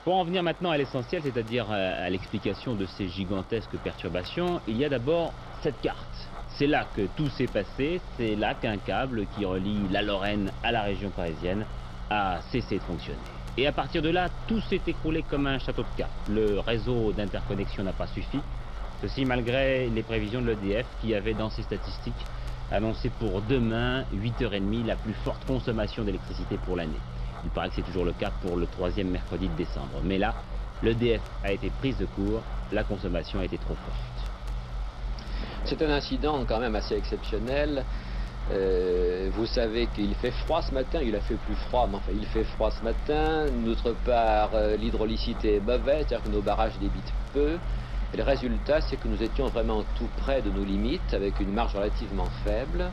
Pour en venir maintenant à l'essentiel, c'est-à-dire à l'explication de ces gigantesques perturbations, il y a d'abord cette carte. C'est là que tout s'est passé, c'est là qu'un câble qui relie la Lorraine à la région parisienne a cessé de fonctionner. Et à partir de là, tout s'est écroulé comme un château de cartes. Le réseau d'interconnexion n'a pas suffi, ceci malgré les prévisions de l'EDF qui avait dans ses statistiques annoncé pour demain 8h30 la plus forte consommation d'électricité pour l'année. Il paraît que c'est toujours le cas pour le 3e mercredi de décembre. Mais là, l'EDF a été prise de court, la consommation a été trop forte. C'est un incident quand même assez exceptionnel. Vous savez qu'il fait froid ce matin, il a fait plus froid, mais enfin il fait froid ce matin. D'autre part, l'hydraulicité est mauvaise, c'est-à-dire que nos barrages débitent peu. Et le résultat, c'est que nous étions vraiment tout près de nos limites, avec une marge relativement faible.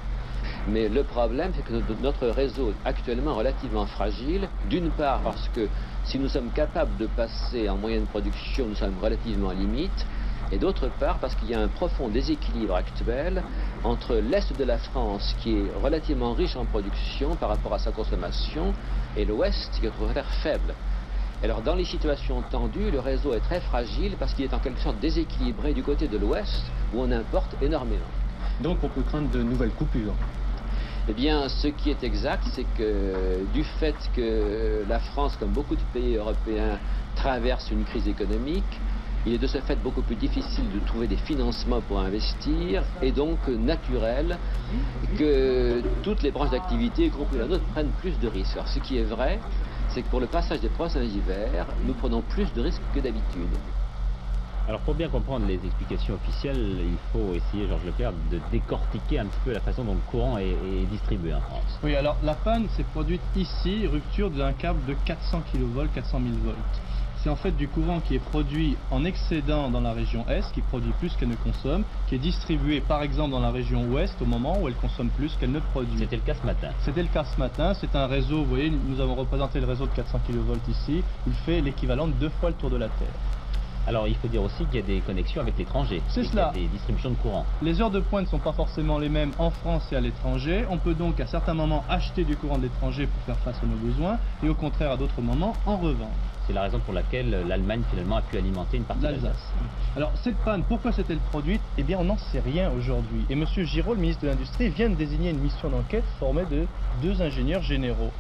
Mais le problème, c'est que notre réseau est actuellement relativement fragile. D'une part, parce que si nous sommes capables de passer en moyenne production, nous sommes relativement à limite. Et d'autre part, parce qu'il y a un profond déséquilibre actuel entre l'Est de la France, qui est relativement riche en production par rapport à sa consommation, et l'Ouest, qui est au contraire faible. Alors, dans les situations tendues, le réseau est très fragile parce qu'il est en quelque sorte déséquilibré du côté de l'Ouest, où on importe énormément. Donc, on peut craindre de nouvelles coupures. Eh bien, ce qui est exact, c'est que du fait que la France, comme beaucoup de pays européens, traverse une crise économique, il est de ce fait beaucoup plus difficile de trouver des financements pour investir et donc naturel que toutes les branches d'activité, y compris la nôtre, prennent plus de risques. Alors, ce qui est vrai, c'est que pour le passage des prochains hivers, nous prenons plus de risques que d'habitude. Alors pour bien comprendre les explications officielles, il faut essayer, Georges Leclerc, de décortiquer un petit peu la façon dont le courant est distribué en France. Oui, alors la panne s'est produite ici, rupture d'un câble de 400 kV, 400 000 volts. C'est en fait du courant qui est produit en excédent dans la région Est, qui produit plus qu'elle ne consomme, qui est distribué par exemple dans la région Ouest au moment où elle consomme plus qu'elle ne produit. C'était le cas ce matin. C'était le cas ce matin, c'est un réseau, vous voyez, nous avons représenté le réseau de 400 kV ici, il fait l'équivalent de 2 fois le tour de la Terre. Alors il faut dire aussi qu'il y a des connexions avec l'étranger. C'est cela. Il y a des distributions de courant. Les heures de pointe ne sont pas forcément les mêmes en France et à l'étranger. On peut donc à certains moments acheter du courant de l'étranger pour faire face à nos besoins et au contraire à d'autres moments en revendre. C'est la raison pour laquelle l'Allemagne finalement a pu alimenter une partie de l'Alsace. Alors cette panne, pourquoi s'est-elle produite? Eh bien on n'en sait rien aujourd'hui. Et M. Giraud, le ministre de l'Industrie, vient de désigner une mission d'enquête formée de 2 ingénieurs généraux.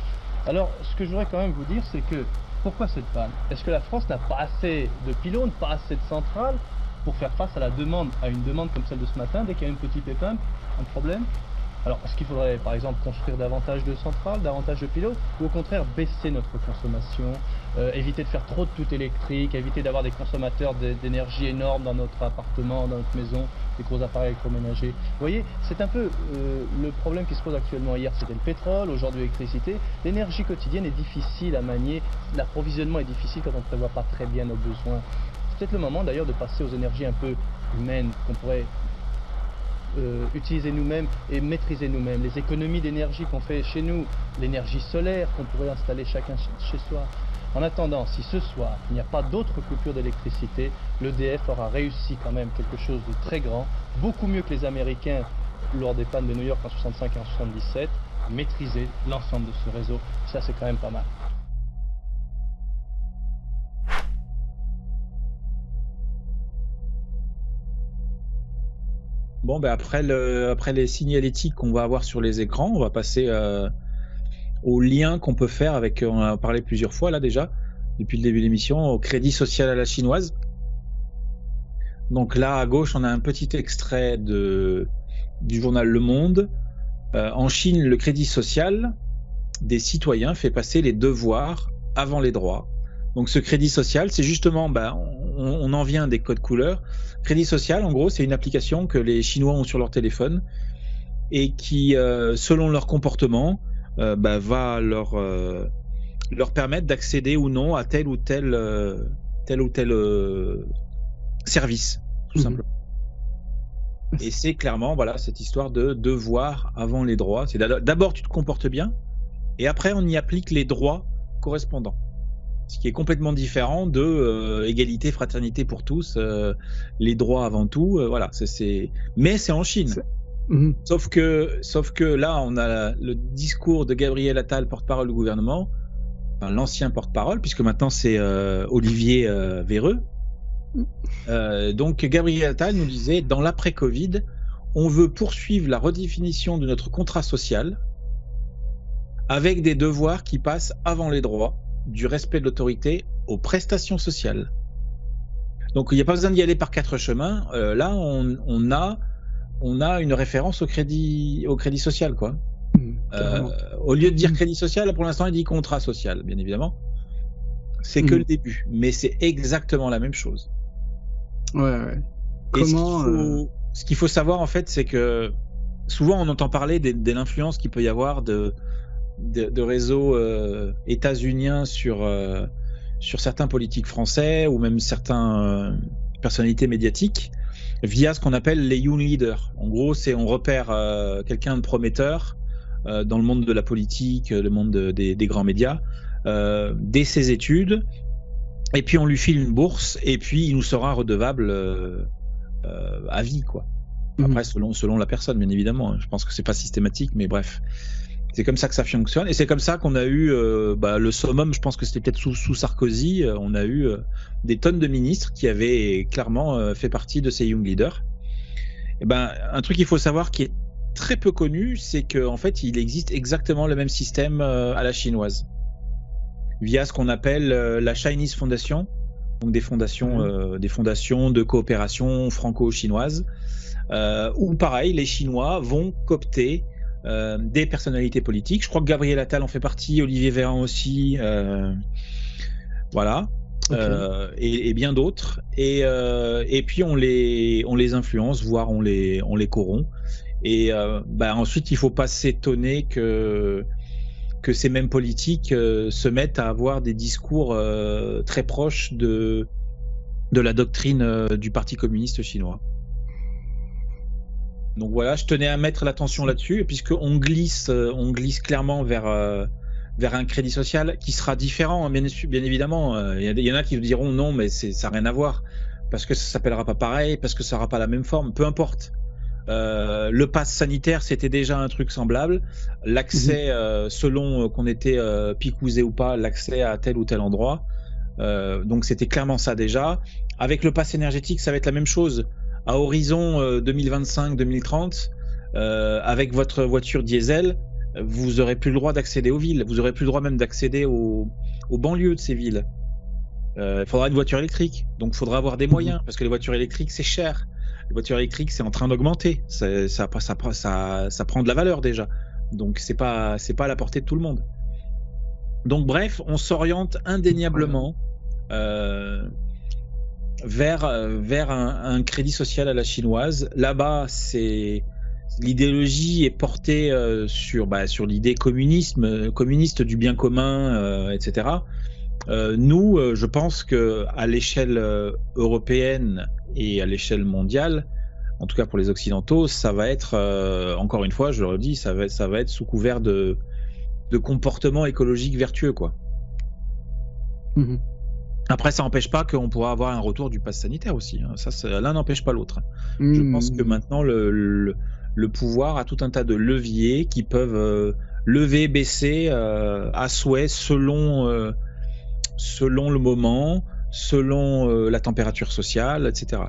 Alors ce que je voudrais quand même vous dire, c'est que pourquoi cette panne? Est-ce que la France n'a pas assez de pylônes, pas assez de centrales pour faire face à la demande, à une demande comme celle de ce matin, dès qu'il y a un petit pépin, un problème? Alors, est-ce qu'il faudrait, par exemple, construire davantage de centrales, davantage de pylônes, ou au contraire baisser notre consommation, éviter de faire trop de tout électrique, éviter d'avoir des consommateurs d'énergie énormes dans notre appartement, dans notre maison, des gros appareils électroménagers. Vous voyez, c'est un peu le problème qui se pose actuellement. Hier, c'était le pétrole, aujourd'hui l'électricité. L'énergie quotidienne est difficile à manier, l'approvisionnement est difficile quand on ne prévoit pas très bien nos besoins. C'est peut-être le moment d'ailleurs de passer aux énergies un peu humaines qu'on pourrait utiliser nous-mêmes et maîtriser nous-mêmes. Les économies d'énergie qu'on fait chez nous, l'énergie solaire qu'on pourrait installer chacun chez soi. En attendant, si ce soir il n'y a pas d'autre coupure d'électricité, l'EDF aura réussi quand même quelque chose de très grand, beaucoup mieux que les Américains lors des pannes de New York en 65 et en 77, maîtriser l'ensemble de ce réseau. Ça, c'est quand même pas mal. Bon, ben après les signalétiques qu'on va avoir sur les écrans, on va passer au lien qu'on peut faire avec, on en a parlé plusieurs fois là déjà, depuis le début de l'émission, au crédit social à la chinoise. Donc là, à gauche, on a un petit extrait du journal Le Monde. En Chine, le crédit social des citoyens fait passer les devoirs avant les droits. Donc ce crédit social, c'est justement, on en vient des codes couleurs. Crédit social, en gros, c'est une application que les Chinois ont sur leur téléphone et qui, selon leur comportement, va leur permettre d'accéder ou non à tel ou tel service, tout simplement. Et c'est clairement, voilà, cette histoire de devoir avant les droits. C'est d'abord tu te comportes bien, et après on y applique les droits correspondants. Ce qui est complètement différent de égalité, fraternité pour tous, les droits avant tout. Voilà, mais c'est en Chine. Sauf que là, on a le discours de Gabriel Attal, porte-parole du gouvernement, l'ancien porte-parole, puisque maintenant c'est Olivier Véreux. Donc Gabriel Attal nous disait, dans l'après-Covid, on veut poursuivre la redéfinition de notre contrat social avec des devoirs qui passent avant les droits, du respect de l'autorité aux prestations sociales. Donc il n'y a pas besoin d'y aller par 4 chemins. Là, on a une référence au crédit social, quoi. Au lieu de dire crédit social, là, pour l'instant, il dit contrat social, bien évidemment. C'est que le début, mais c'est exactement la même chose. Ouais. Et ce qu'il faut savoir, en fait, c'est que souvent on entend parler de l'influence qu'il peut y avoir de réseaux états-uniens sur certains politiques français ou même certaines personnalités médiatiques via ce qu'on appelle les young leaders. En gros, on repère quelqu'un de prometteur dans le monde de la politique, le monde des grands médias, dès ses études, et puis on lui file une bourse, et puis il nous sera redevable à vie, quoi. Après, selon la personne, bien évidemment. Je pense que c'est pas systématique, mais bref. C'est comme ça que ça fonctionne, et c'est comme ça qu'on a eu le summum. Je pense que c'était peut-être sous Sarkozy. On a eu des tonnes de ministres qui avaient clairement fait partie de ces young leaders. Et un truc qu'il faut savoir qui est très peu connu, c'est qu'en fait, il existe exactement le même système à la chinoise, via ce qu'on appelle la Chinese Foundation, donc des fondations de coopération franco-chinoise, où pareil, les Chinois vont coopter des personnalités politiques. Je crois que Gabriel Attal en fait partie, Olivier Véran aussi, voilà, et bien d'autres. Et puis on les influence, voire on les corrompt. Et ensuite, il faut pas s'étonner que ces mêmes politiques se mettent à avoir des discours très proches de la doctrine du Parti communiste chinois. Donc voilà, je tenais à mettre l'attention là-dessus, puisqu'on glisse clairement vers un crédit social qui sera différent, bien évidemment. Il y en a qui vous diront non, mais ça n'a rien à voir, parce que ça s'appellera pas pareil, parce que ça n'aura pas la même forme, peu importe. Le pass sanitaire, c'était déjà un truc semblable. L'accès, selon qu'on était picousé ou pas, l'accès à tel ou tel endroit. Donc c'était clairement ça déjà. Avec le pass énergétique, ça va être la même chose. À horizon 2025-2030, avec votre voiture diesel, vous aurez plus le droit d'accéder aux villes. Vous aurez plus le droit même d'accéder aux banlieues de ces villes. Il faudra une voiture électrique. Donc il faudra avoir des moyens, parce que les voitures électriques, c'est cher. Les voitures électriques, c'est en train d'augmenter. Ça prend de la valeur déjà. Donc c'est pas à la portée de tout le monde. Donc bref, on s'oriente indéniablement vers un crédit social à la chinoise. Là-bas, l'idéologie est portée sur l'idée communiste du bien commun, etc. Nous, je pense que à l'échelle européenne et à l'échelle mondiale, en tout cas pour les occidentaux, ça va être, encore une fois, je le redis, ça va être sous couvert de comportements écologiques vertueux, quoi. Après, ça n'empêche pas qu'on pourra avoir un retour du pass sanitaire aussi. Hein. L'un n'empêche pas l'autre. Je pense que maintenant, le pouvoir a tout un tas de leviers qui peuvent lever, baisser à souhait selon le moment, selon la température sociale, etc.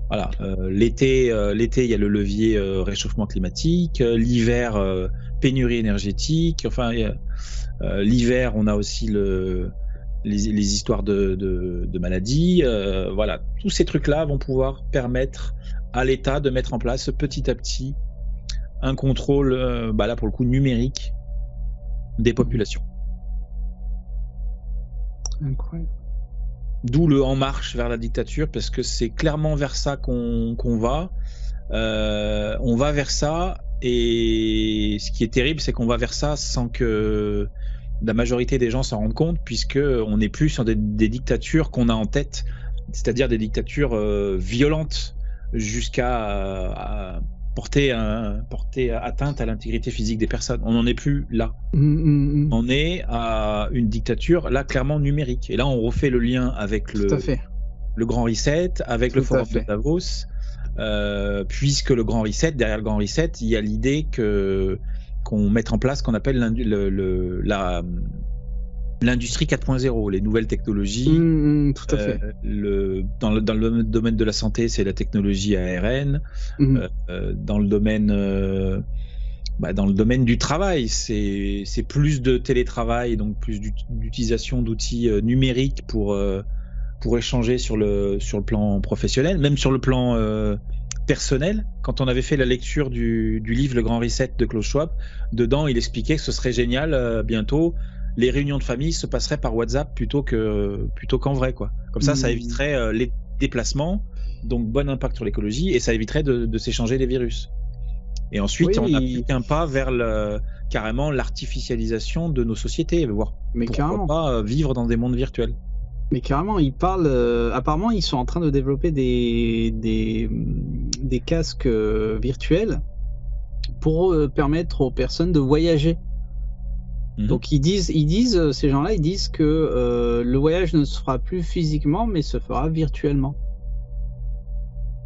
Voilà. L'été, il y a le levier réchauffement climatique. L'hiver, pénurie énergétique. Enfin, l'hiver, on a aussi les histoires de maladies. Voilà. Tous ces trucs-là vont pouvoir permettre à l'État de mettre en place petit à petit un contrôle, là pour le coup numérique, des populations. Incroyable. D'où le en marche vers la dictature, parce que c'est clairement vers ça qu'on va. On va vers ça, et ce qui est terrible, c'est qu'on va vers ça sans que la majorité des gens s'en rendent compte, puisque on n'est plus sur des dictatures qu'on a en tête, c'est-à-dire des dictatures violentes jusqu'à porter atteinte à l'intégrité physique des personnes. On n'en est plus là. On est à une dictature, là, clairement numérique. Et là, on refait le lien avec le Grand Reset, avec le Forum de Davos, puisque le Grand Reset, derrière le Grand Reset, il y a l'idée qu'on mette en place ce qu'on appelle l'industrie 4.0, les nouvelles technologies. Tout à fait. Dans le domaine de la santé, c'est la technologie ARN. Dans le domaine du travail, c'est plus de télétravail, donc plus d'utilisation d'outils numériques pour échanger sur le plan professionnel, même sur le plan personnel. Quand on avait fait la lecture du livre Le Grand Reset de Klaus Schwab, dedans il expliquait que ce serait génial bientôt. Les réunions de famille se passeraient par WhatsApp plutôt qu'en vrai, quoi. Comme ça éviterait les déplacements, donc bon impact sur l'écologie, et ça éviterait de s'échanger les virus. Et ensuite, on n'a plus qu'un pas vers carrément l'artificialisation de nos sociétés, voire pourquoi pas vivre dans des mondes virtuels. Mais carrément, ils parlent. Apparemment, ils sont en train de développer des casques virtuels pour permettre aux personnes de voyager. Donc ils disent ces gens-là, ils disent que le voyage ne se fera plus physiquement, mais se fera virtuellement.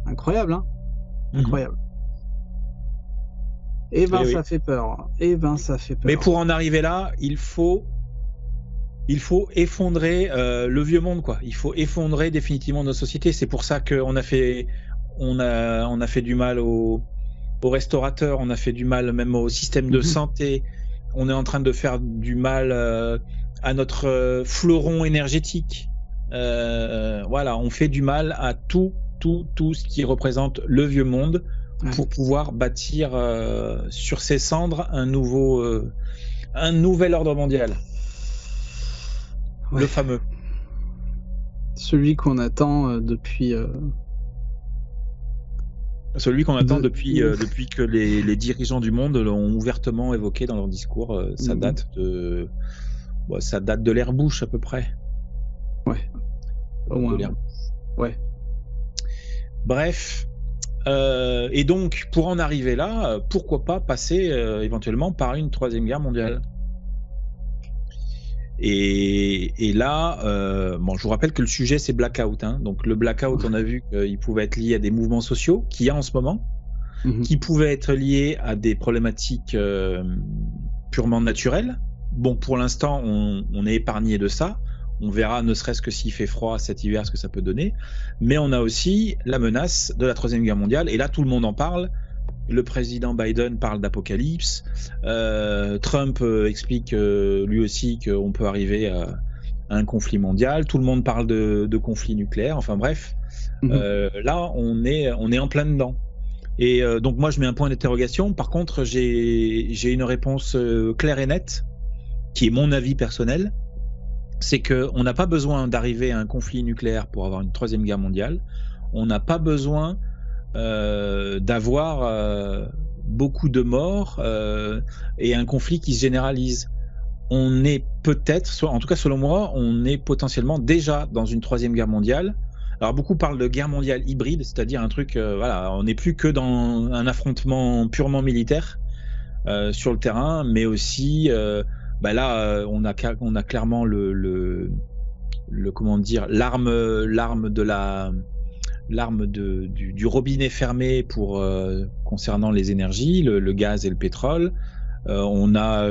Incroyable, hein? Incroyable. Eh ben, ça fait peur. Ça fait peur. Mais pour en arriver là, il faut effondrer le vieux monde, quoi. Il faut effondrer définitivement nos sociétés. C'est pour ça qu'on a fait du mal aux restaurateurs, on a fait du mal même au système de santé. On est en train de faire du mal à notre fleuron énergétique. Voilà, on fait du mal à tout ce qui représente le vieux monde pour pouvoir bâtir sur ses cendres un nouvel ordre mondial. Le fameux. Celui qu'on attend depuis... Celui qu'on attend depuis que les dirigeants du monde l'ont ouvertement évoqué dans leur discours. Ça date de l'ère Bush à peu près. Ouais. Au moins. Ouais. Bref. Et donc, pour en arriver là, pourquoi pas passer éventuellement par une troisième guerre mondiale? Et là, je vous rappelle que le sujet c'est blackout. Donc le blackout, on a vu qu'il pouvait être lié à des mouvements sociaux qu'il y a en ce moment, qui pouvaient être liés à des problématiques purement naturelles. Bon, pour l'instant, on est épargné de ça. On verra, ne serait-ce que s'il fait froid cet hiver, ce que ça peut donner. Mais on a aussi la menace de la troisième guerre mondiale. Et là, tout le monde en parle. Le président Biden parle d'apocalypse. Trump explique lui aussi qu'on peut arriver à un conflit mondial. Tout le monde parle de conflit nucléaire. Enfin bref, là on est en plein dedans. Et donc moi je mets un point d'interrogation. Par contre j'ai une réponse claire et nette, qui est mon avis personnel. C'est qu'on n'a pas besoin d'arriver à un conflit nucléaire pour avoir une troisième guerre mondiale. On n'a pas besoin d'avoir beaucoup de morts et un conflit qui se généralise. On est peut-être, en tout cas selon moi, on est potentiellement déjà dans une troisième guerre mondiale. Alors beaucoup parlent de guerre mondiale hybride, c'est-à-dire un truc, on n'est plus que dans un affrontement purement militaire sur le terrain, mais aussi là on a clairement l'arme du robinet fermé pour concernant les énergies, le gaz et le pétrole. On a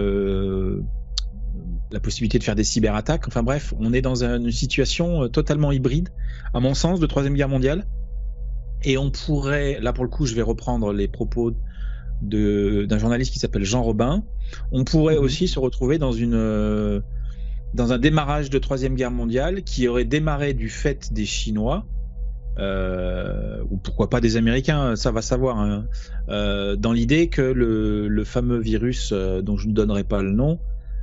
la possibilité de faire des cyberattaques. Enfin bref, on est dans une situation totalement hybride, à mon sens, de troisième guerre mondiale. Et on pourrait, là pour le coup, je vais reprendre les propos d'un journaliste qui s'appelle Jean Robin. On pourrait aussi se retrouver dans un démarrage de troisième guerre mondiale qui aurait démarré du fait des Chinois. Ou pourquoi pas des Américains, ça va savoir, dans l'idée que le fameux virus dont je ne donnerai pas le nom,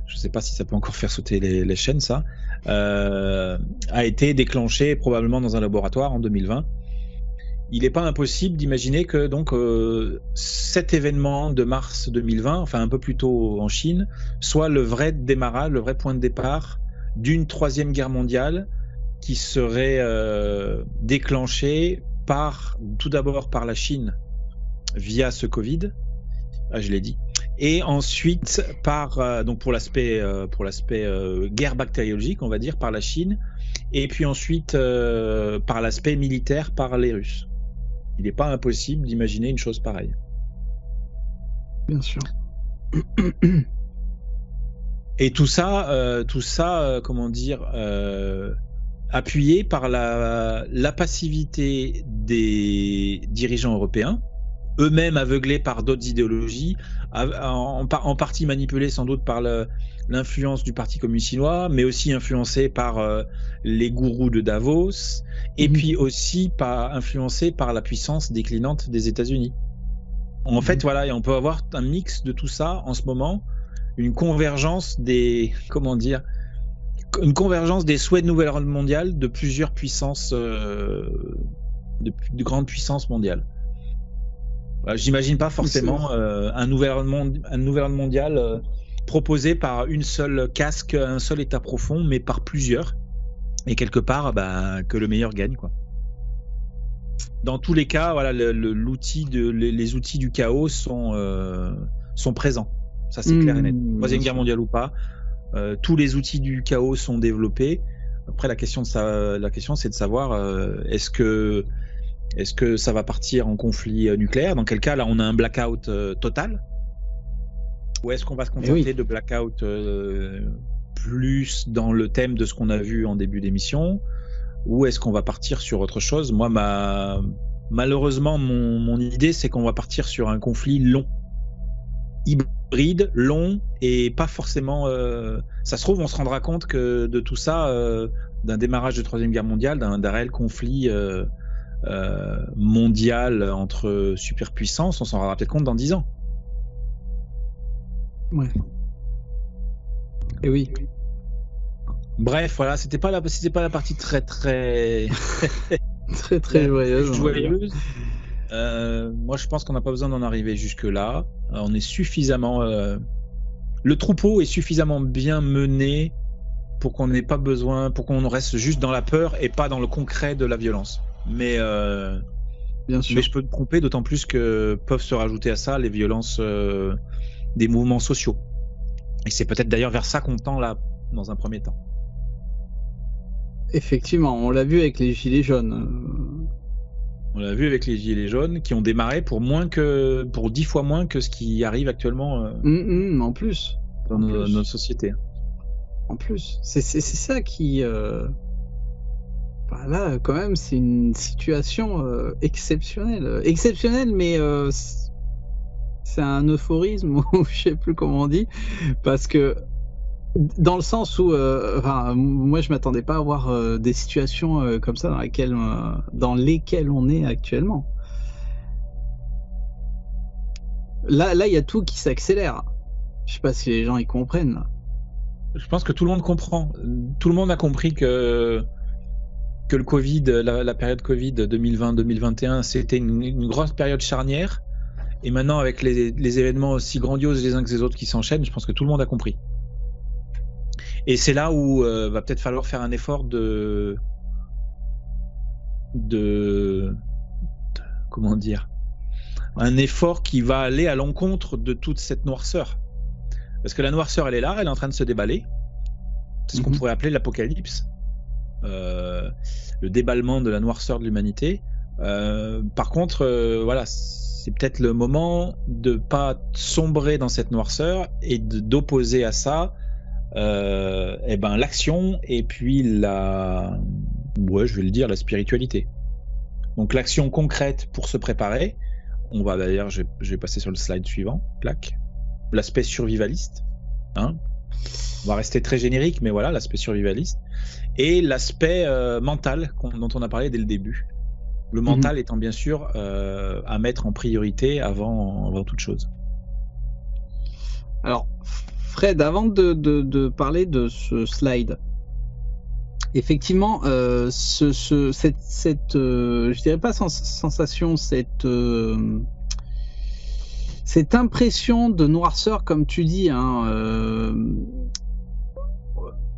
je ne sais pas si ça peut encore faire sauter les chaînes, ça, a été déclenché probablement dans un laboratoire en 2020. Il n'est pas impossible d'imaginer que donc cet événement de mars 2020, enfin un peu plus tôt en Chine, soit le vrai démarrage, le vrai point de départ d'une troisième guerre mondiale qui serait déclenché tout d'abord par la Chine via ce Covid, je l'ai dit, et ensuite donc pour l'aspect guerre bactériologique, on va dire, par la Chine, et puis ensuite par l'aspect militaire par les Russes. Il n'est pas impossible d'imaginer une chose pareille. Bien sûr. Et tout ça, comment dire, appuyé par la passivité des dirigeants européens, eux-mêmes aveuglés par d'autres idéologies, en partie manipulés sans doute par l'influence du Parti communiste chinois, mais aussi influencés par les gourous de Davos, et puis aussi influencés par la puissance déclinante des États-Unis. En fait, voilà, et on peut avoir un mix de tout ça en ce moment, une convergence des souhaits de nouvelle ordre mondiale de plusieurs puissances, de grandes puissances mondiales. J'imagine pas forcément un nouvel ordre mondial proposé par une seule casque, un seul état profond, mais par plusieurs. Et quelque part, que le meilleur gagne, quoi. Dans tous les cas, voilà, les outils du chaos sont présents. Ça, c'est clair et net. Troisième guerre mondiale ou pas, tous les outils du chaos sont développés. Après, la question, c'est de savoir est-ce que ça va partir en conflit nucléaire? Dans quel cas, là, on a un blackout total? Ou est-ce qu'on va se contenter de blackout plus dans le thème de ce qu'on a vu en début d'émission? Ou est-ce qu'on va partir sur autre chose? Moi, malheureusement, mon idée, c'est qu'on va partir sur un conflit long. Hybride, long, et pas forcément... ça se trouve, on se rendra compte que de tout ça, d'un démarrage de Troisième Guerre mondiale, d'un réel conflit mondial entre superpuissances, on s'en rendra peut-être compte dans 10 ans. Ouais. Et oui. Bref, voilà, c'était pas la partie très très joyeuse. Moi, je pense qu'on n'a pas besoin d'en arriver jusque là. On est suffisamment, le troupeau est suffisamment bien mené pour qu'on n'ait pas besoin, pour qu'on reste juste dans la peur et pas dans le concret de la violence. Mais bien sûr. Mais je peux me tromper, d'autant plus que peuvent se rajouter à ça les violences des mouvements sociaux. Et c'est peut-être d'ailleurs vers ça qu'on tend là, dans un premier temps. Effectivement, on l'a vu avec les Gilets jaunes. On l'a vu avec les Gilets jaunes qui ont démarré pour 10 fois moins que ce qui arrive actuellement en plus. Dans notre société. En plus, c'est ça qui... là, quand même, c'est une situation exceptionnelle. Exceptionnelle, mais c'est un euphorisme, ou je sais plus comment on dit, parce que dans le sens où, moi, je m'attendais pas à voir des situations comme ça dans lesquelles on est actuellement. Là, il y a tout qui s'accélère. Je sais pas si les gens y comprennent. Là. Je pense que tout le monde comprend. Tout le monde a compris que le Covid, la période Covid 2020-2021, c'était une grosse période charnière. Et maintenant, avec les événements aussi grandioses les uns que les autres qui s'enchaînent, je pense que tout le monde a compris. Et c'est là où va peut-être falloir faire un effort de comment dire, un effort qui va aller à l'encontre de toute cette noirceur. Parce que la noirceur, elle est là, elle est en train de se déballer. C'est ce qu'on pourrait appeler l'apocalypse. Le déballement de la noirceur de l'humanité. Par contre, voilà, c'est peut-être le moment de pas sombrer dans cette noirceur et d'opposer à ça l'action et puis la spiritualité. Donc l'action concrète pour se préparer. On va d'ailleurs, je vais passer sur le slide suivant, clac. L'aspect survivaliste, hein. On va rester très générique, mais voilà, l'aspect survivaliste et l'aspect mental dont on a parlé dès le début. Le mental étant bien sûr à mettre en priorité avant toute chose. Alors, Fred, avant de parler de ce slide, effectivement, cette je dirais pas sensation, cette impression de noirceur, comme tu dis, hein,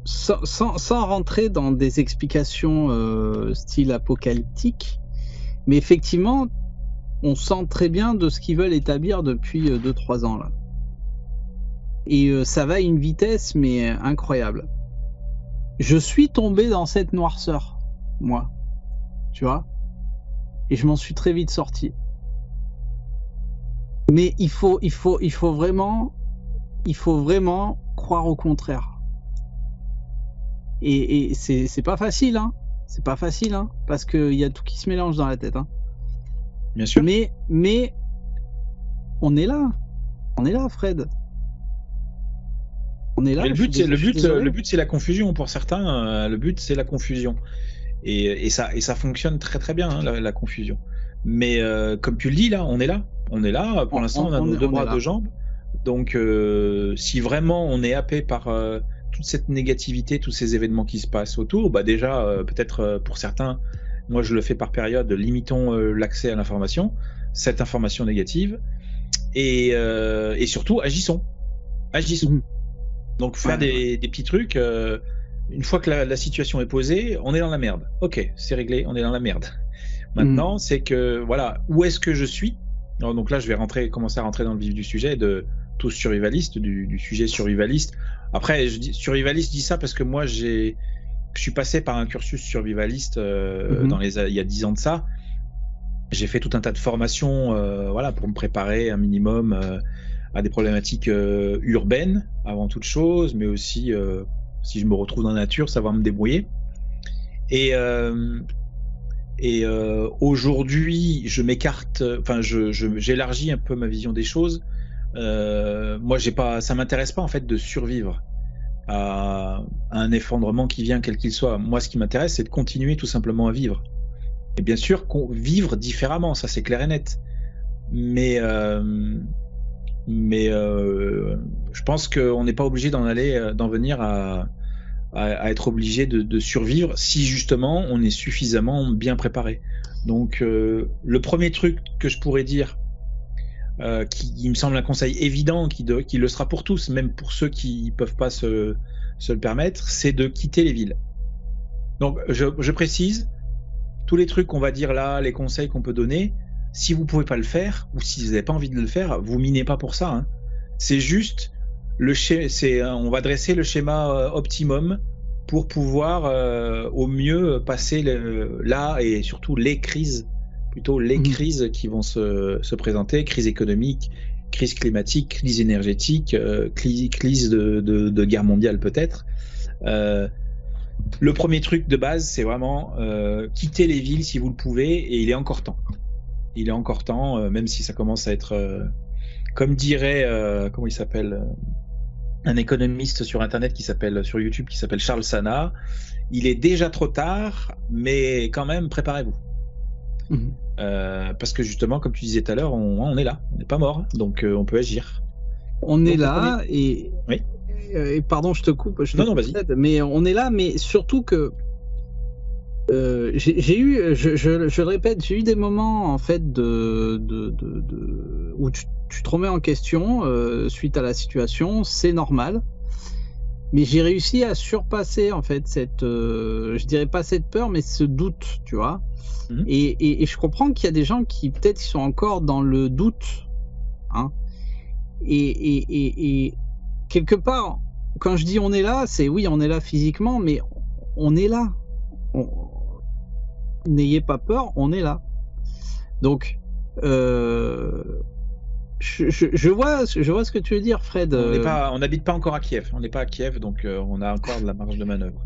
sans rentrer dans des explications style apocalyptique, mais effectivement, on sent très bien de ce qu'ils veulent établir depuis 2-3 ans là. Et ça va à une vitesse mais incroyable. Je suis tombé dans cette noirceur, moi, tu vois, et je m'en suis très vite sorti. Mais il faut vraiment croire au contraire. Et c'est pas facile, hein. C'est pas facile, hein, parce qu'il y a tout qui se mélange dans la tête, hein. Bien sûr. Mais on est là, Fred. On est là. Mais le but, c'est la confusion pour certains. Le but, c'est la confusion, et ça fonctionne très très bien, hein, la confusion. Mais comme tu le dis là, on est là. Pour l'instant, on a nos deux bras, deux jambes. Donc, si vraiment on est happé par toute cette négativité, tous ces événements qui se passent autour, bah déjà, peut-être pour certains, moi je le fais par période, limitons l'accès à l'information, cette information négative, et surtout agissons. Donc faire des petits trucs. Une fois que la situation est posée, on est dans la merde. Ok, c'est réglé, on est dans la merde. Maintenant, c'est que voilà, où est-ce que je suis? Alors, donc là, je vais commencer à rentrer dans le vif du sujet de tous survivaliste, du sujet survivaliste. Après, survivaliste, je dis ça parce que moi, je suis passé par un cursus survivaliste il y a 10 ans de ça. J'ai fait tout un tas de formations, voilà, pour me préparer un minimum à des problématiques urbaines avant toute chose, mais aussi si je me retrouve dans la nature, savoir me débrouiller. Et aujourd'hui, je m'écarte, enfin, j'élargis un peu ma vision des choses. Moi, ça m'intéresse pas en fait de survivre à un effondrement qui vient, quel qu'il soit. Moi, ce qui m'intéresse, c'est de continuer tout simplement à vivre. Et bien sûr, vivre différemment, ça c'est clair et net. Mais je pense qu'on n'est pas obligé d'en venir à être obligé de survivre si justement on est suffisamment bien préparé. Donc le premier truc que je pourrais dire, qui me semble un conseil évident, qui le sera pour tous, même pour ceux qui peuvent pas se le permettre, c'est de quitter les villes. Donc je précise, tous les trucs qu'on va dire là, les conseils qu'on peut donner, si vous pouvez pas le faire, ou si vous n'avez pas envie de le faire, vous minez pas pour ça, hein. C'est juste on va dresser le schéma optimum pour pouvoir au mieux passer là, et surtout les crises crises qui vont se présenter, crise économique, crise climatique, crise énergétique, crise de guerre mondiale peut-être. Le premier truc de base, c'est vraiment quitter les villes si vous le pouvez, et il est encore temps. Il est encore temps, même si ça commence à être, comme dirait, comment il s'appelle, un économiste sur Internet sur YouTube qui s'appelle Charles Sana, il est déjà trop tard, mais quand même, préparez-vous. Parce que justement, comme tu disais tout à l'heure, on est là, on n'est pas mort, donc on peut agir. On est là, et... Oui. Et pardon, je te coupe. Non, vas-y. Mais on est là, mais surtout que j'ai eu, je le répète, j'ai eu des moments en fait où tu te remets en question suite à la situation, c'est normal. Mais j'ai réussi à surpasser en fait je dirais pas cette peur, mais ce doute, tu vois. Et je comprends qu'il y a des gens qui peut-être sont encore dans le doute, hein. Et quelque part, quand je dis on est là, c'est oui, on est là physiquement, mais on est là. N'ayez pas peur, on est là. Donc, je vois ce que tu veux dire, Fred. On n'habite pas encore à Kiev. On n'est pas à Kiev, donc on a encore de la marge de manœuvre.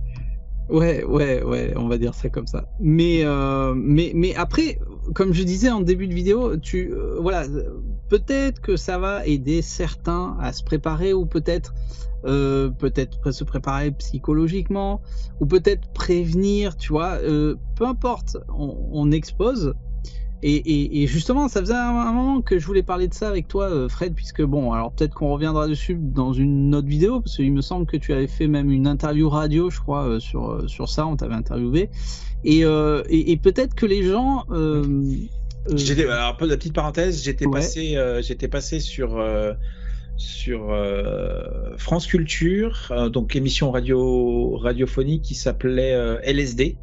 Ouais, on va dire ça comme ça. Mais après, comme je disais en début de vidéo, voilà, peut-être que ça va aider certains à se préparer, ou peut-être se préparer psychologiquement, ou peut-être prévenir, tu vois, peu importe, on expose. Et justement, ça faisait un moment que je voulais parler de ça avec toi, Fred, puisque bon, alors peut-être qu'on reviendra dessus dans une autre vidéo, parce qu'il me semble que tu avais fait même une interview radio, je crois, sur ça, on t'avait interviewé, et peut-être que les gens... alors, la petite parenthèse, j'étais passé sur France Culture, donc émission radiophonique qui s'appelait LSD.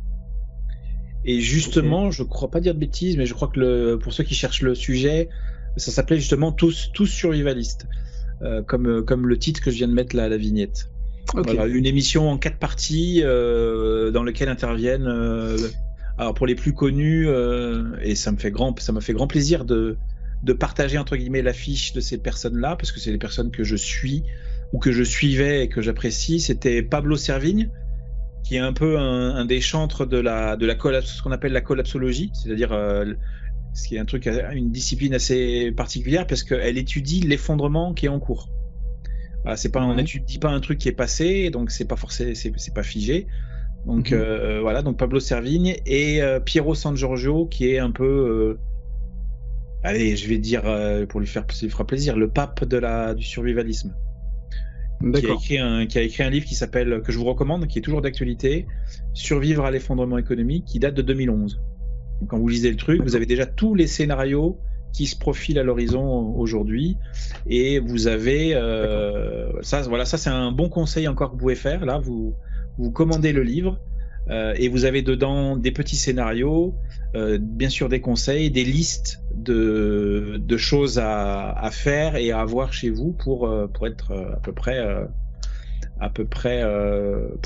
Et justement, je crois pas dire de bêtises, mais je crois que pour ceux qui cherchent le sujet, ça s'appelait justement tous survivalistes, comme le titre que je viens de mettre là à la vignette. Okay. Voilà, une émission en 4 parties dans lesquelles interviennent, alors pour les plus connus, et ça m'a fait grand plaisir de partager entre guillemets l'affiche de ces personnes-là, parce que c'est des personnes que je suis ou que je suivais et que j'apprécie, c'était Pablo Servigne, qui est un peu un des chantres de la ce qu'on appelle la collapsologie, c'est-à-dire ce qui est une discipline assez particulière parce qu'elle étudie l'effondrement qui est en cours. Voilà, on n'étudie pas un truc qui est passé, donc c'est pas forcément, c'est pas figé. Donc voilà, donc Pablo Servigne et Piero San Giorgio, qui est un peu allez, je vais dire pour lui fera plaisir, le pape du survivalisme. Qui a écrit un livre que je vous recommande, qui est toujours d'actualité, Survivre à l'effondrement économique, qui date de 2011. Donc, quand vous lisez le truc, vous avez déjà tous les scénarios qui se profilent à l'horizon aujourd'hui, et vous avez ça c'est un bon conseil encore que vous pouvez faire. Là, vous commandez le livre. Et vous avez dedans des petits scénarios, bien sûr des conseils, des listes de choses à faire et à avoir chez vous pour être pour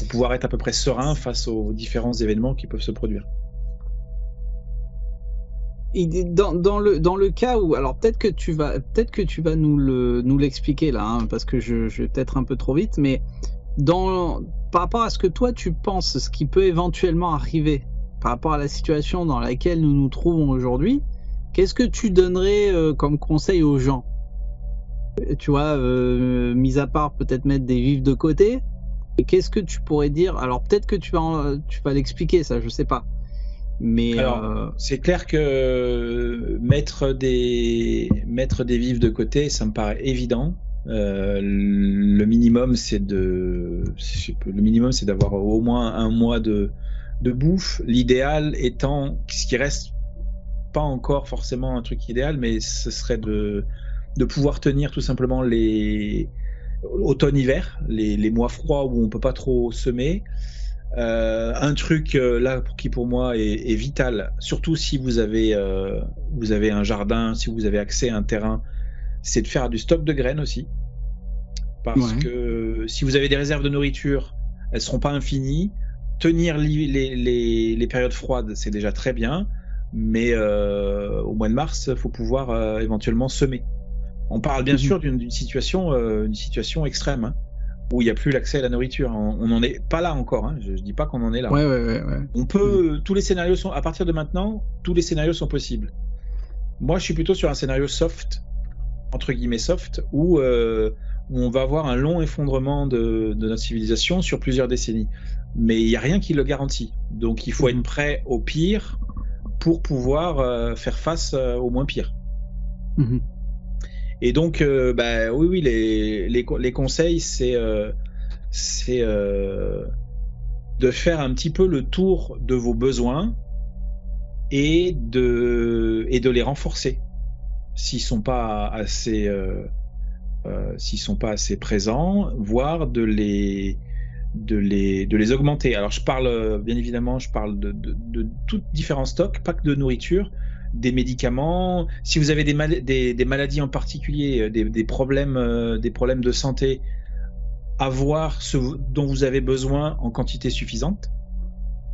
pouvoir être à peu près serein face aux différents événements qui peuvent se produire. Et dans le cas où, alors peut-être que tu vas nous l'expliquer là, hein, parce que je vais peut-être un peu trop vite, mais par rapport à ce que toi tu penses, ce qui peut éventuellement arriver, par rapport à la situation dans laquelle nous nous trouvons aujourd'hui, qu'est-ce que tu donnerais comme conseil aux gens? Tu vois, mis à part peut-être mettre des vifs de côté, et qu'est-ce que tu pourrais dire? Alors peut-être que tu vas l'expliquer, ça, je sais pas. Mais alors, c'est clair que mettre des vifs de côté, ça me paraît évident. Le minimum, c'est d'avoir au moins un mois de bouffe. L'idéal étant, ce qui reste pas encore forcément un truc idéal, mais ce serait de pouvoir tenir tout simplement les automne-hiver, les mois froids où on peut pas trop semer. Un truc là qui pour moi est vital, surtout si vous avez un jardin, si vous avez accès à un terrain, c'est de faire du stock de graines aussi, parce que si vous avez des réserves de nourriture, elles seront pas infinies. Tenir les périodes froides, c'est déjà très bien, mais au mois de mars, faut pouvoir éventuellement semer. On parle bien sûr d'une situation extrême, hein, où il n'y a plus l'accès à la nourriture. On n'en est pas là encore, hein. Je dis pas qu'on en est là. Ouais. On peut, tous les scénarios sont, à partir de maintenant, tous les scénarios sont possibles. Moi, je suis plutôt sur un scénario soft, entre guillemets soft, où on va avoir un long effondrement de notre civilisation sur plusieurs décennies. Mais il n'y a rien qui le garantit. Donc il faut être prêt au pire pour pouvoir faire face au moins pire. Et donc, oui, les conseils, c'est de faire un petit peu le tour de vos besoins et de les renforcer s'ils sont pas assez présents, voire de les augmenter. Alors je parle bien évidemment, de tous différents stocks, pas que de nourriture, des médicaments. Si vous avez des maladies en particulier, des problèmes de santé, avoir ce dont vous avez besoin en quantité suffisante.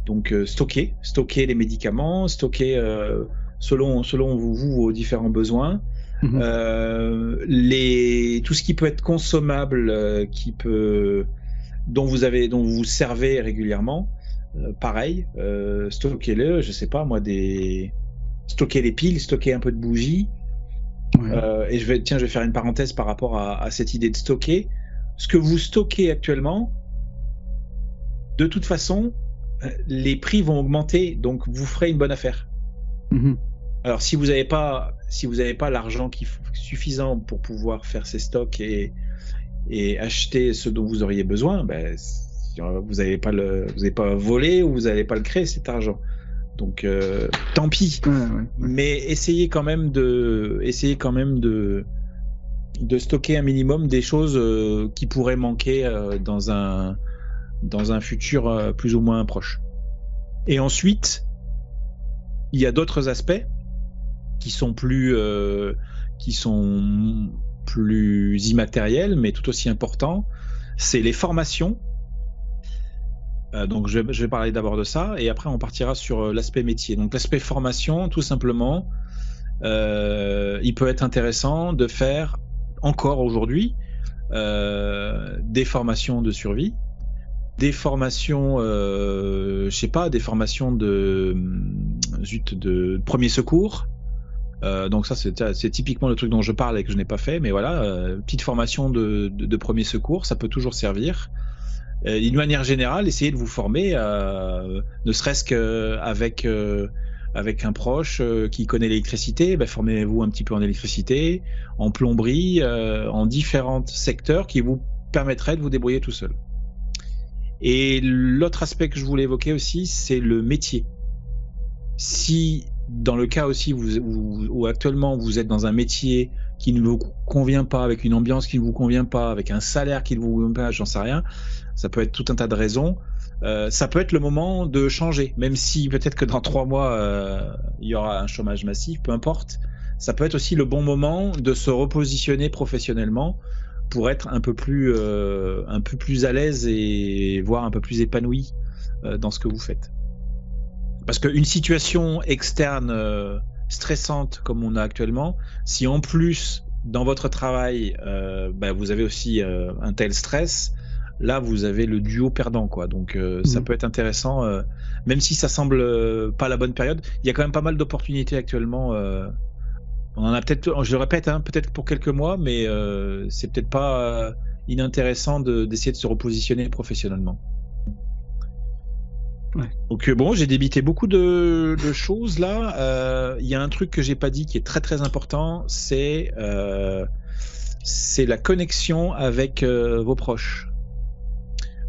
Donc stocker les médicaments, stocker selon vos différents besoins. Tout ce qui peut être consommable, dont vous vous servez régulièrement, pareil, stockez-le. Je sais pas moi, stocker les piles, stocker un peu de bougies. Et je vais faire une parenthèse par rapport à cette idée de stocker. Ce que vous stockez actuellement, de toute façon, les prix vont augmenter, donc vous ferez une bonne affaire. Alors si vous n'avez pas l'argent suffisant pour pouvoir faire ces stocks et acheter ce dont vous auriez besoin, vous n'avez pas volé ou vous n'allez pas le créer cet argent. Donc tant pis. Mais essayez quand même de stocker un minimum des choses qui pourraient manquer dans un futur plus ou moins proche. Et ensuite, il y a d'autres aspects qui sont plus immatériels, mais tout aussi importants. C'est les formations. Donc je vais parler d'abord de ça, et après on partira sur l'aspect métier. Donc l'aspect formation, tout simplement, il peut être intéressant de faire encore aujourd'hui des formations de survie, des formations, je sais pas, des formations de premier secours. Donc ça c'est typiquement le truc dont je parle et que je n'ai pas fait, mais voilà, petite formation de premier secours, ça peut toujours servir. D'une manière générale, essayez de vous former, ne serait-ce qu'avec avec un proche qui connaît l'électricité, formez-vous un petit peu en électricité, en plomberie, en différents secteurs qui vous permettraient de vous débrouiller tout seul. Et l'autre aspect que je voulais évoquer aussi, c'est le métier. Si dans le cas aussi où actuellement vous êtes dans un métier qui ne vous convient pas, avec une ambiance qui ne vous convient pas, avec un salaire qui ne vous convient pas, j'en sais rien, ça peut être tout un tas de raisons, ça peut être le moment de changer, même si peut-être que dans 3 mois il y aura un chômage massif, peu importe, ça peut être aussi le bon moment de se repositionner professionnellement pour être un peu plus à l'aise et voire un peu plus épanoui dans ce que vous faites. Parce qu'une situation externe stressante comme on a actuellement, si en plus dans votre travail vous avez aussi un tel stress, là vous avez le duo perdant quoi. Donc ça peut être intéressant, même si ça semble pas la bonne période. Il y a quand même pas mal d'opportunités actuellement. On en a peut-être, je le répète, peut-être pour quelques mois, mais c'est peut-être pas inintéressant d'essayer de se repositionner professionnellement. Ouais. Donc bon, j'ai débité beaucoup de choses là. Il y a un truc que j'ai pas dit qui est très très important, c'est la connexion avec vos proches,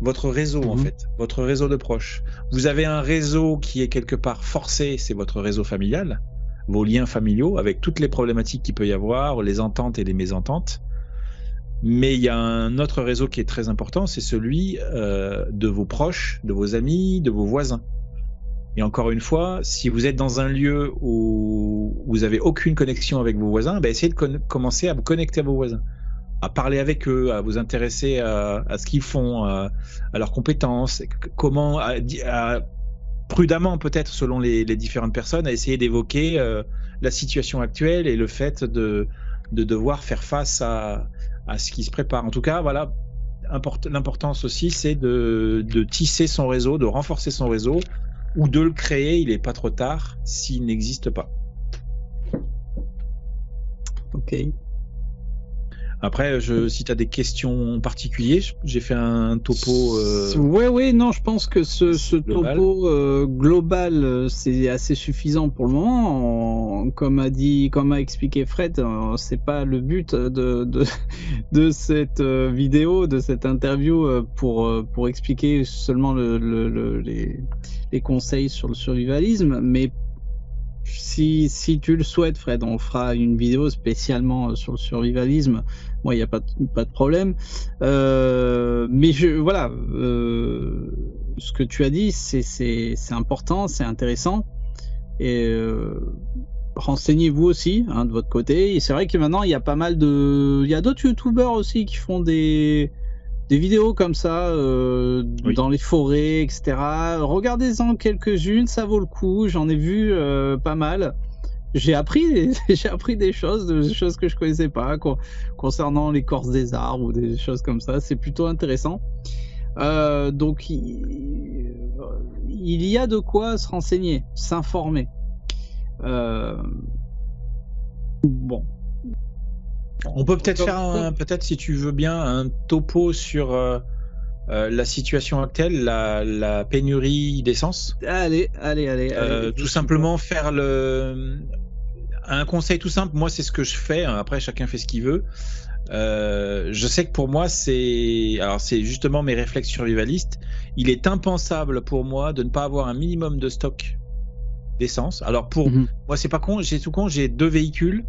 votre réseau en fait, votre réseau de proches. Vous avez un réseau qui est quelque part forcé, c'est votre réseau familial, vos liens familiaux avec toutes les problématiques qu'il peut y avoir, les ententes et les mésententes. Mais il y a un autre réseau qui est très important, c'est celui de vos proches, de vos amis, de vos voisins. Et encore une fois, si vous êtes dans un lieu où vous n'avez aucune connexion avec vos voisins, essayez de commencer à vous connecter à vos voisins, à parler avec eux, à vous intéresser à ce qu'ils font, à leurs compétences, comment, prudemment peut-être selon les différentes personnes, à essayer d'évoquer la situation actuelle et le fait de devoir faire face à ce qui se prépare. En tout cas, voilà, l'importance aussi, c'est de tisser son réseau, de renforcer son réseau, ou de le créer, il n'est pas trop tard, s'il n'existe pas. Ok. Après, si tu as des questions en particulier, j'ai fait un topo... non, je pense que ce global. Topo global, c'est assez suffisant pour le moment. Comme a expliqué Fred, c'est pas le but de cette vidéo, de cette interview pour expliquer seulement les conseils sur le survivalisme, mais si tu le souhaites, Fred, on fera une vidéo spécialement sur le survivalisme. Moi, il n'y a pas de problème. Mais ce que tu as dit, c'est important, c'est intéressant. Et renseignez-vous aussi de votre côté. Et c'est vrai que maintenant, il y a pas mal il y a d'autres youtubeurs aussi qui font des vidéos comme ça dans les forêts, etc. Regardez-en quelques-unes, ça vaut le coup. J'en ai vu pas mal. J'ai appris des choses que je connaissais pas concernant l'écorce des arbres ou des choses comme ça. C'est plutôt intéressant. Donc il y a de quoi se renseigner, s'informer. Bon. On peut peut-être faire peut-être si tu veux bien un topo sur la situation actuelle, la pénurie d'essence. Allez. Tout simplement faire un conseil tout simple. Moi, c'est ce que je fais. Après, chacun fait ce qu'il veut. Je sais que pour moi, c'est justement mes réflexes survivalistes. Il est impensable pour moi de ne pas avoir un minimum de stock d'essence. Alors moi, c'est pas con. J'ai 2 véhicules.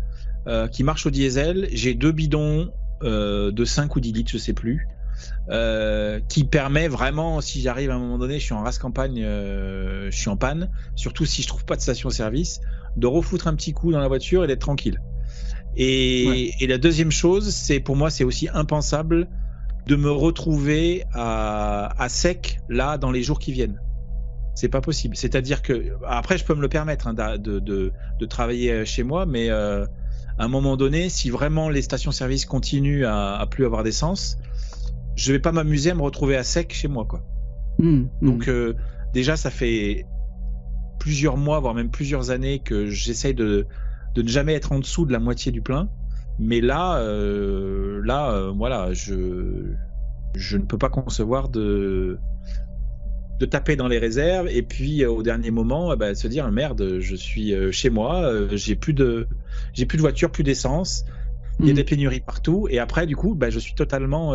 Qui marche au diesel, j'ai 2 bidons de 5 ou 10 litres, je sais plus, qui permet vraiment, si j'arrive à un moment donné, je suis en race campagne, je suis en panne, surtout si je trouve pas de station-service, de refoutre un petit coup dans la voiture et d'être tranquille. Et la deuxième chose, pour moi, c'est aussi impensable de me retrouver à sec là dans les jours qui viennent. C'est pas possible. C'est-à-dire que après, je peux me le permettre de travailler chez moi, mais à un moment donné, si vraiment les stations-service continuent à plus avoir d'essence, je vais pas m'amuser à me retrouver à sec chez moi, quoi. Donc déjà, ça fait plusieurs mois, voire même plusieurs années que j'essaye de ne jamais être en dessous de la moitié du plein. Mais là, voilà, je ne peux pas concevoir de taper dans les réserves et puis au dernier moment se dire merde, je suis chez moi, j'ai plus de voiture, plus d'essence, il y a des pénuries partout et après du coup je suis totalement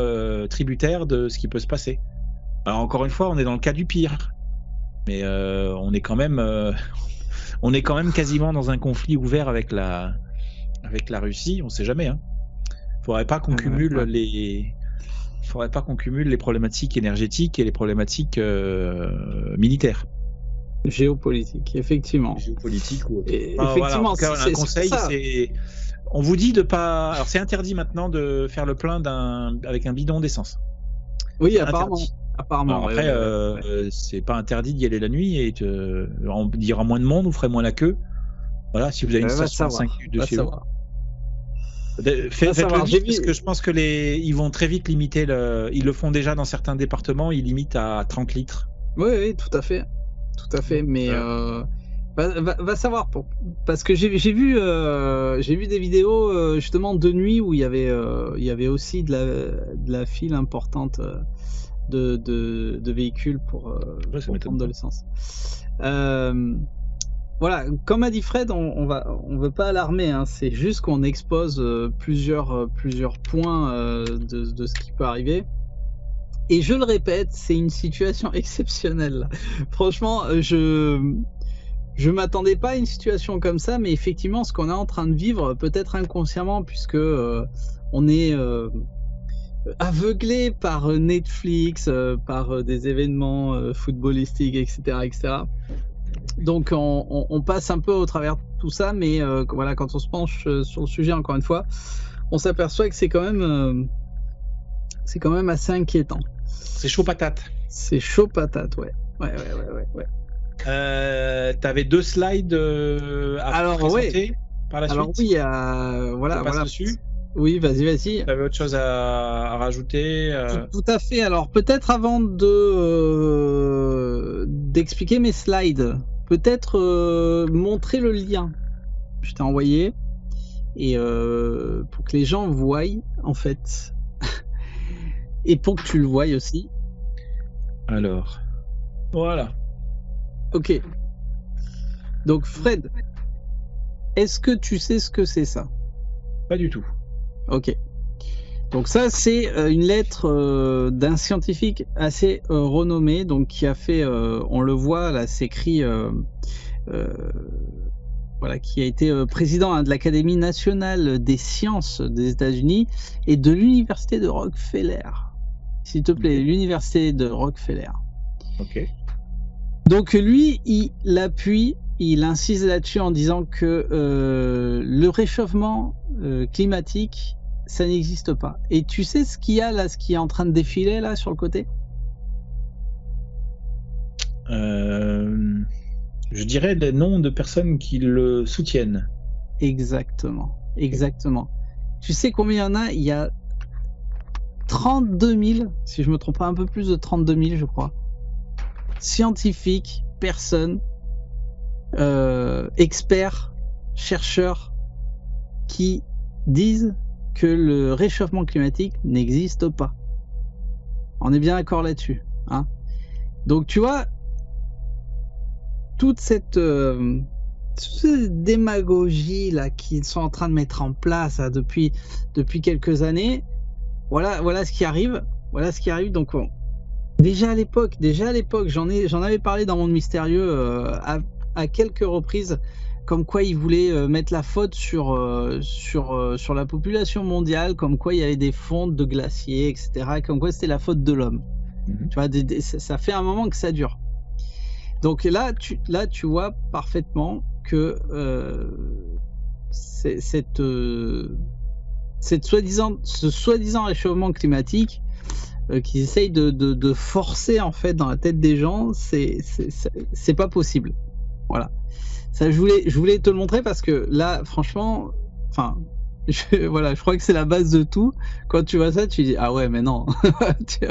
tributaire de ce qui peut se passer. Alors encore une fois, on est dans le cas du pire, mais on est quand même quasiment dans un conflit ouvert avec la Russie, on sait jamais, hein. Faudrait pas qu'on cumule les problématiques énergétiques et les problématiques militaires. Géopolitique, effectivement. Géopolitique ou autre. Effectivement, voilà, un conseil, c'est on vous dit de pas. Alors c'est interdit maintenant de faire le plein avec un bidon d'essence. Oui, apparemment. Alors après, c'est pas interdit d'y aller la nuit et il y aura moins de monde, vous ferez moins la queue. Voilà, si vous avez une station à 5 minutes de chez vous. Faites-le vite, parce que je pense que ils vont très vite limiter ils le font déjà dans certains départements, ils limitent à 30 litres. Oui, tout à fait, mais va savoir parce que j'ai vu des vidéos justement de nuit où il y avait aussi de la file importante de véhicules pour prendre de l'essence. Voilà, comme a dit Fred, on veut pas alarmer, hein, c'est juste qu'on expose plusieurs points de ce qui peut arriver. Et je le répète, c'est une situation exceptionnelle. Franchement, je m'attendais pas à une situation comme ça, mais effectivement, ce qu'on est en train de vivre, peut-être inconsciemment, puisque on est aveuglé par Netflix, par des événements footballistiques, etc. Donc on passe un peu au travers de tout ça, mais voilà, quand on se penche sur le sujet encore une fois, on s'aperçoit que c'est quand même assez inquiétant. C'est chaud patate. C'est chaud patate, ouais. T'avais 2 slides à présenter par la suite. Alors oui, voilà. Dessus. Oui, vas-y. T'avais autre chose à rajouter Tout à fait. Alors peut-être avant d'expliquer mes slides, peut-être montrer le lien. Je t'ai envoyé et pour que les gens voient en fait et pour que tu le voies aussi. Alors, voilà. Ok. Donc Fred, est-ce que tu sais ce que c'est ça? Pas du tout. Ok. Donc ça c'est une lettre d'un scientifique assez renommé, donc qui a fait, on le voit là, c'est écrit, voilà, qui a été président de l'Académie nationale des sciences des États-Unis et de l'université de Rockefeller. S'il te plaît, l'université de Rockefeller. Ok. Donc lui, il insiste là-dessus en disant que le réchauffement climatique, ça n'existe pas. Et tu sais ce qu'il y a là, ce qui est en train de défiler là sur le côté? Je dirais des noms de personnes qui le soutiennent. Exactement. Tu sais combien il y en a? Il y a 32 000, si je me trompe pas, un peu plus de 32 000 je crois, scientifiques, personnes, experts, chercheurs qui disent que le réchauffement climatique n'existe pas. On est bien d'accord là-dessus, hein? Donc tu vois, toute cette démagogie là qu'ils sont en train de mettre en place là, depuis quelques années, voilà ce qui arrive. Donc déjà à l'époque, j'en avais parlé dans Monde Mystérieux à quelques reprises, comme quoi ils voulaient mettre la faute sur la population mondiale, comme quoi il y avait des fontes de glaciers, etc. Comme quoi c'était la faute de l'homme. Tu vois, ça fait un moment que ça dure. Donc là, tu vois parfaitement que ce soi-disant réchauffement climatique qu'ils essayent de forcer en fait dans la tête des gens, c'est pas possible. Voilà. Ça, je voulais te le montrer parce que là, franchement, Enfin, voilà, je crois que c'est la base de tout. Quand tu vois ça, tu dis ah ouais, mais non. Tu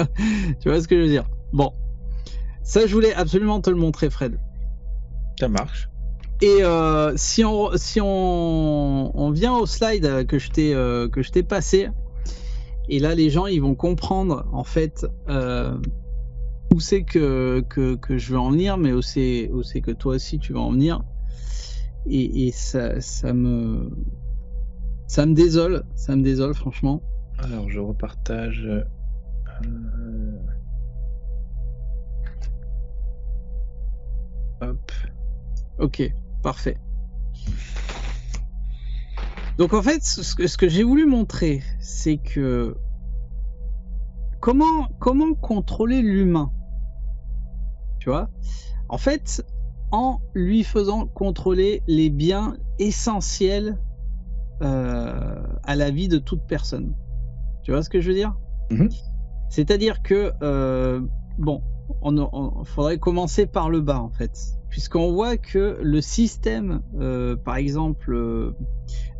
vois ce que je veux dire. Bon, ça je voulais absolument te le montrer, Fred. Ça marche. Et si on vient au slide que je t'ai passé, et là les gens ils vont comprendre en fait où c'est que je veux en venir, mais où c'est que toi aussi tu vas en venir. Et ça me désole, franchement. Alors je repartage. Hop. Ok, parfait. Donc en fait, ce que j'ai voulu montrer, c'est que comment contrôler l'humain, tu vois, en fait, en lui faisant contrôler les biens essentiels à la vie de toute personne. Tu vois ce que je veux dire? C'est-à-dire que bon, on faudrait commencer par le bas en fait, puisqu'on voit que le système, par exemple,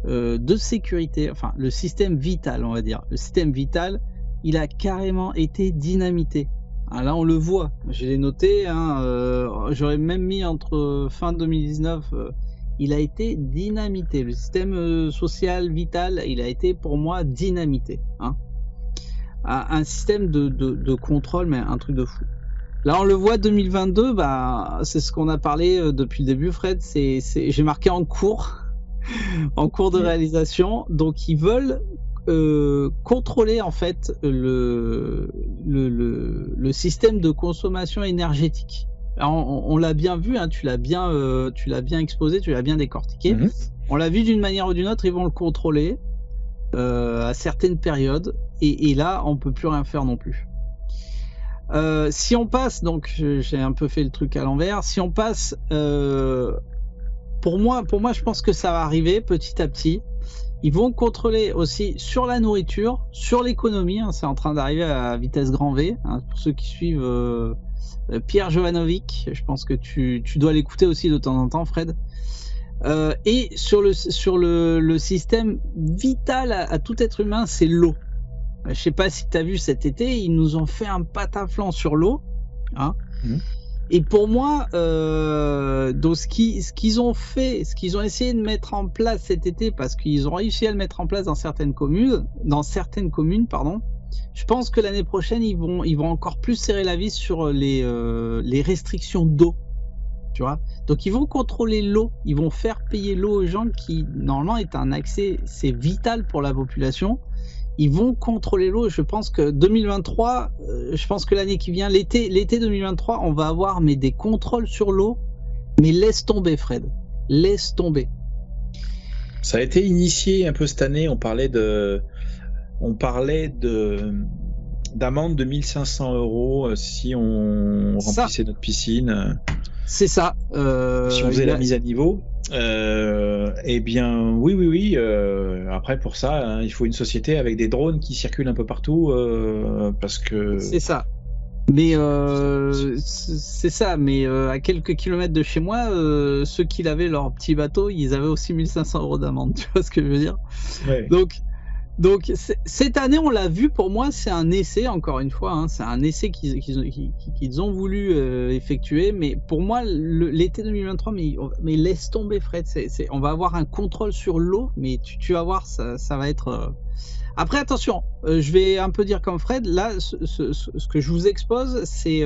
de sécurité, enfin le système vital, on va dire, le système vital, il a carrément été dynamité. Hein, là, on le voit. Je l'ai noté. Hein, j'aurais même mis entre fin 2019. Il a été dynamité. Le système social vital, il a été pour moi dynamité. Hein. Un système de contrôle, mais un truc de fou. Là, on le voit 2022. Bah, c'est ce qu'on a parlé depuis le début, Fred. J'ai marqué en cours, en cours de réalisation. Donc, ils veulent contrôler en fait le système de consommation énergétique. Alors, on l'a bien vu, hein, tu l'as bien exposé, tu l'as bien décortiqué. On l'a vu d'une manière ou d'une autre, ils vont le contrôler à certaines périodes, et là on peut plus rien faire non plus. Si on passe, donc j'ai un peu fait le truc à l'envers, si on passe, pour moi je pense que ça va arriver petit à petit. Ils vont contrôler aussi sur la nourriture, sur l'économie, hein, c'est en train d'arriver à vitesse grand V, hein, pour ceux qui suivent Pierre Jovanovic, je pense que tu dois l'écouter aussi de temps en temps, Fred. Et sur le système vital à tout être humain, c'est l'eau. Je sais pas si tu as vu cet été, ils nous ont fait un pataflan sur l'eau. Hein. Et pour moi, donc ce qu'ils ont fait, ce qu'ils ont essayé de mettre en place cet été, parce qu'ils ont réussi à le mettre en place dans certaines communes, pardon. Je pense que l'année prochaine, ils vont encore plus serrer la vis sur les restrictions d'eau. Tu vois. Donc ils vont contrôler l'eau, ils vont faire payer l'eau aux gens qui normalement est un accès, c'est vital pour la population. Ils vont contrôler l'eau. Je pense que 2023, je pense que l'année qui vient, l'été 2023, on va avoir des contrôles sur l'eau. Mais laisse tomber, Fred. Laisse tomber. Ça a été initié un peu cette année. On parlait d'amende de 1500 € si on remplissait notre piscine. C'est ça. Si on faisait la mise à niveau. Eh bien, oui. Après, pour ça, hein, il faut une société avec des drones qui circulent un peu partout, parce que. C'est ça. Mais c'est ça. Mais à quelques kilomètres de chez moi, ceux qui avaient leur petit bateau, ils avaient aussi 1500 € d'amende. Tu vois ce que je veux dire? Ouais. Donc cette année, on l'a vu, pour moi, c'est un essai, encore une fois, hein, c'est un essai qu'ils ont voulu effectuer, mais pour moi, l'été 2023, mais laisse tomber, Fred, on va avoir un contrôle sur l'eau, mais tu vas voir, ça va être... Après, attention, je vais un peu dire comme Fred, là, ce que je vous expose, c'est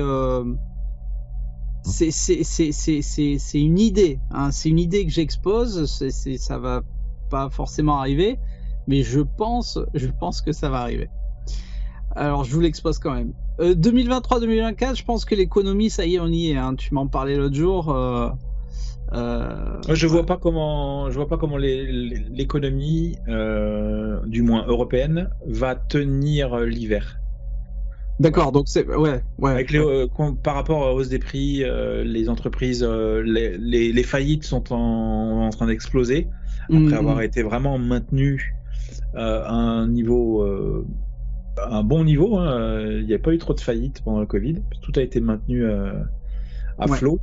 une idée, hein, c'est une idée que j'expose, ça va pas forcément arriver, mais je pense que ça va arriver. Alors, je vous l'expose quand même. 2023-2024, je pense que l'économie, ça y est, on y est. Hein. Tu m'en parlais l'autre jour. Je vois pas comment l'économie, du moins européenne, va tenir l'hiver. D'accord, donc c'est ouais. Avec par rapport à la hausse des prix, les entreprises, les faillites sont en train d'exploser après avoir été vraiment maintenues à un niveau, un bon niveau. Hein. Il n'y a pas eu trop de faillites pendant le Covid. Tout a été maintenu à flot.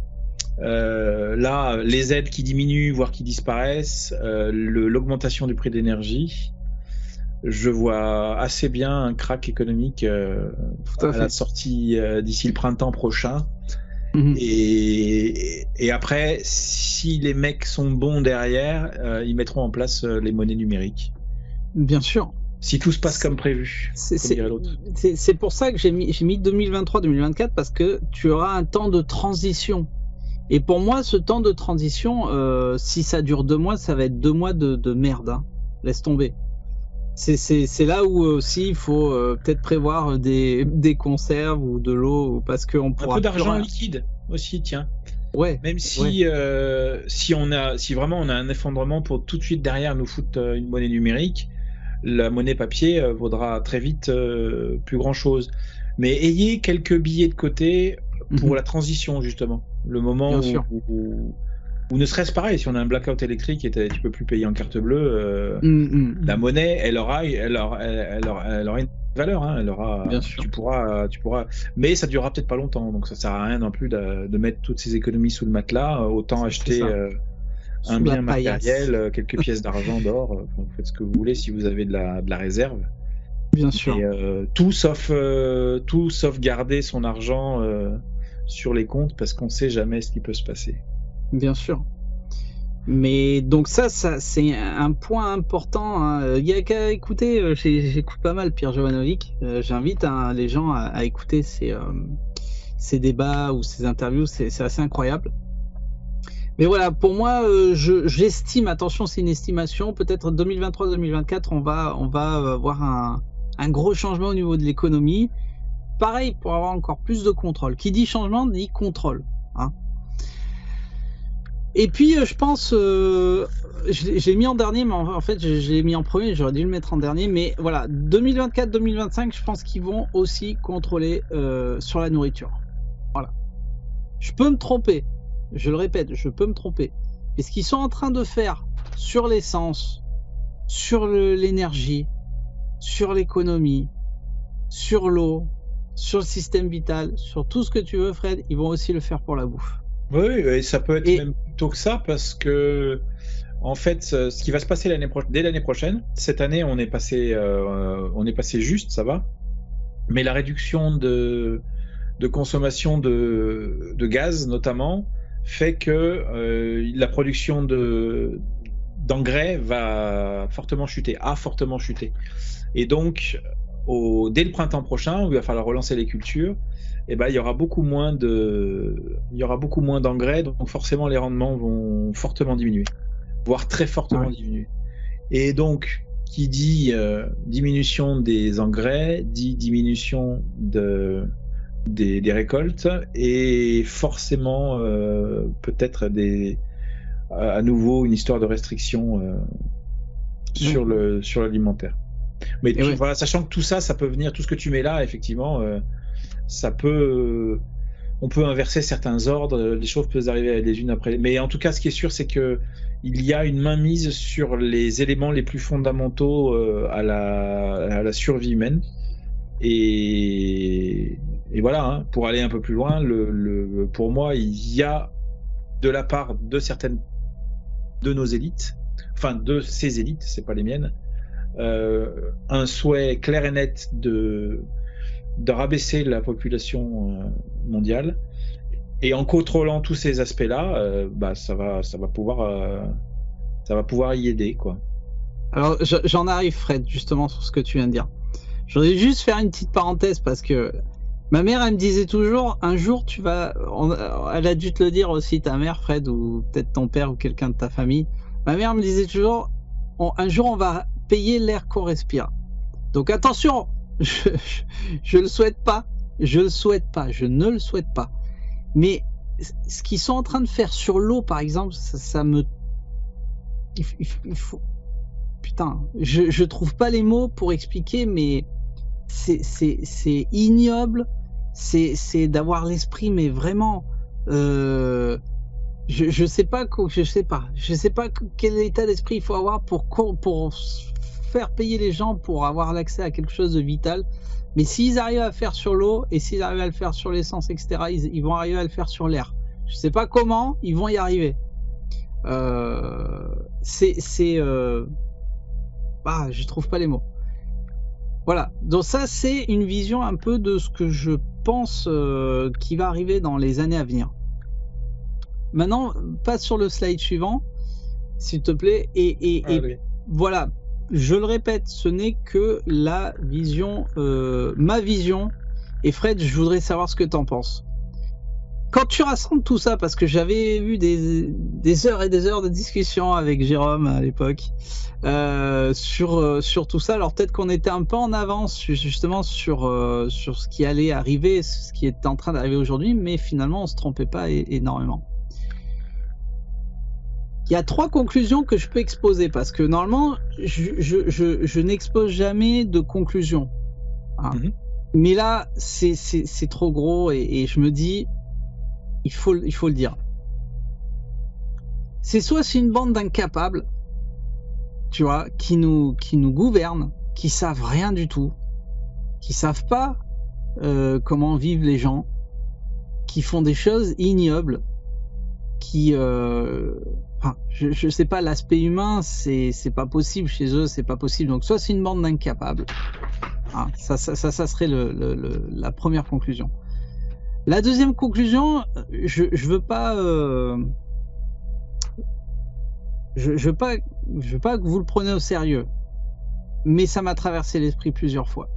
Là, les aides qui diminuent, voire qui disparaissent, l'augmentation du prix de l'énergie, je vois assez bien un crack économique à la sortie d'ici le printemps prochain. Et après, si les mecs sont bons derrière, ils mettront en place les monnaies numériques. Bien sûr. Si tout se passe comme prévu, comme dirait l'autre. C'est pour ça que j'ai mis 2023-2024, parce que tu auras un temps de transition. Et pour moi, ce temps de transition, si ça dure 2 mois, ça va être 2 mois de merde. Hein. Laisse tomber. C'est là où aussi il faut peut-être prévoir des conserves ou de l'eau, parce qu'on pourra... Un peu d'argent liquide aussi, tiens. Ouais. Même si, si vraiment on a un effondrement pour tout de suite derrière nous foutre une monnaie numérique, la monnaie papier vaudra très vite plus grand chose. Mais ayez quelques billets de côté pour la transition, justement. Le moment où ne serait-ce pareil, si on a un blackout électrique et tu peux plus payer en carte bleue, la monnaie, elle aura une valeur, hein, elle aura, bien sûr. tu pourras, mais ça durera peut-être pas longtemps, donc ça sert à rien non plus de mettre toutes ces économies sous le matelas, autant acheter un bien matériel, quelques pièces d'argent, d'or, vous faites ce que vous voulez si vous avez de la réserve. Bien sûr. Et, tout sauf garder son argent sur les comptes, parce qu'on sait jamais ce qui peut se passer. Bien sûr. Mais donc ça c'est un point important. Hein. Il y a qu'à écouter, j'écoute pas mal Pierre Jovanovic. J'invite les gens à écouter ces débats ou ces interviews, c'est assez incroyable. Mais voilà, pour moi, j'estime, attention, c'est une estimation, peut-être 2023-2024, on va avoir un gros changement au niveau de l'économie. Pareil, pour avoir encore plus de contrôle. Qui dit changement dit contrôle. Hein. Et puis, je pense, j'ai mis en dernier, mais en fait, je l'ai mis en premier, j'aurais dû le mettre en dernier. Mais voilà, 2024-2025, je pense qu'ils vont aussi contrôler sur la nourriture. Voilà. Je peux me tromper, je le répète, je peux me tromper. Mais ce qu'ils sont en train de faire sur l'essence, sur l'énergie, sur l'économie, sur l'eau, sur le système vital, sur tout ce que tu veux, Fred, ils vont aussi le faire pour la bouffe. Oui, et ça peut être même plutôt que ça, parce que en fait, ce qui va se passer dès l'année prochaine, cette année on est passé juste, ça va, mais la réduction de consommation de gaz notamment fait que la production d'engrais va fortement chuter, et donc dès le printemps prochain, où il va falloir relancer les cultures, il y aura beaucoup moins d'engrais, donc forcément les rendements vont fortement diminuer, voire très fortement diminuer. Et donc, qui dit diminution des engrais, dit diminution des récoltes, et forcément peut-être à nouveau une histoire de restriction sur l'alimentaire. Mais voilà, sachant que tout ça peut venir, tout ce que tu mets là, effectivement, on peut inverser certains ordres, les choses peuvent arriver les unes après. Mais en tout cas, ce qui est sûr, c'est que il y a une mainmise sur les éléments les plus fondamentaux à la survie humaine. Et voilà, hein, pour aller un peu plus loin, pour moi, il y a de la part de nos élites, enfin de ces élites, c'est pas les miennes, un souhait clair et net de rabaisser la population mondiale, et en contrôlant tous ces aspects-là, ça va pouvoir y aider, quoi. Alors j'en arrive, Fred, justement sur ce que tu viens de dire. Je voudrais juste faire une petite parenthèse, parce que ma mère, elle me disait toujours, un jour elle a dû te le dire aussi, ta mère, Fred, ou peut-être ton père ou quelqu'un de ta famille. Ma mère me disait toujours, un jour on va payer l'air qu'on respire. Donc attention, je le souhaite pas, je ne le souhaite pas. Mais ce qu'ils sont en train de faire sur l'eau, par exemple, il faut, putain, je trouve pas les mots pour expliquer, mais c'est ignoble, c'est d'avoir l'esprit, mais vraiment, je sais pas quel état d'esprit il faut avoir pour faire payer les gens pour avoir l'accès à quelque chose de vital. Mais s'ils arrivent à le faire sur l'eau, et s'ils arrivent à le faire sur l'essence, etc., ils vont arriver à le faire sur l'air. Je sais pas comment ils vont y arriver. Je trouve pas les mots. Voilà. Donc ça, c'est une vision un peu de ce que je pense qui va arriver dans les années à venir. Maintenant, passe sur le slide suivant, s'il te plaît. Et voilà. Je le répète, ce n'est que la vision, ma vision. Et Fred, je voudrais savoir ce que tu en penses. Quand tu rassembles tout ça, parce que j'avais eu des heures et des heures de discussion avec Jérôme à l'époque sur tout ça, alors peut-être qu'on était un peu en avance justement sur ce qui allait arriver, ce qui est en train d'arriver aujourd'hui, mais finalement on se trompait pas énormément. Il y a 3 conclusions que je peux exposer, parce que normalement je n'expose jamais de conclusions. Hein. Mais là c'est trop gros et je me dis il faut le dire. C'est une bande d'incapables, tu vois, qui nous gouvernent, qui savent rien du tout, qui savent pas comment vivent les gens, qui font des choses ignobles, qui je sais pas, l'aspect humain c'est pas possible chez eux, c'est pas possible. Donc soit c'est une bande d'incapables. Ah, ça serait la première conclusion. La deuxième conclusion, je veux pas que vous le preniez au sérieux, mais ça m'a traversé l'esprit plusieurs fois.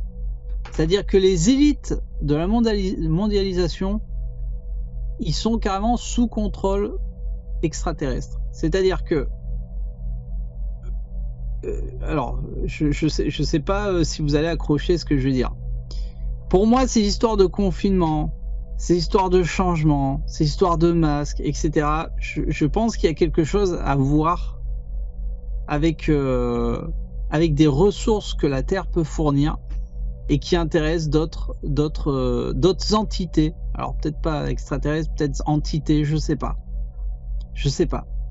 C'est-à-dire que les élites de la mondialisation, ils sont carrément sous contrôle extraterrestre. C'est-à-dire que alors, je sais pas si vous allez accrocher ce que je veux dire. Pour moi, ces histoires de confinement, ces histoires de changement, ces histoires de masques, etc. Je pense qu'il y a quelque chose à voir avec des ressources que la Terre peut fournir et qui intéressent d'autres entités. Alors peut-être pas extraterrestres, peut-être entités, je sais pas.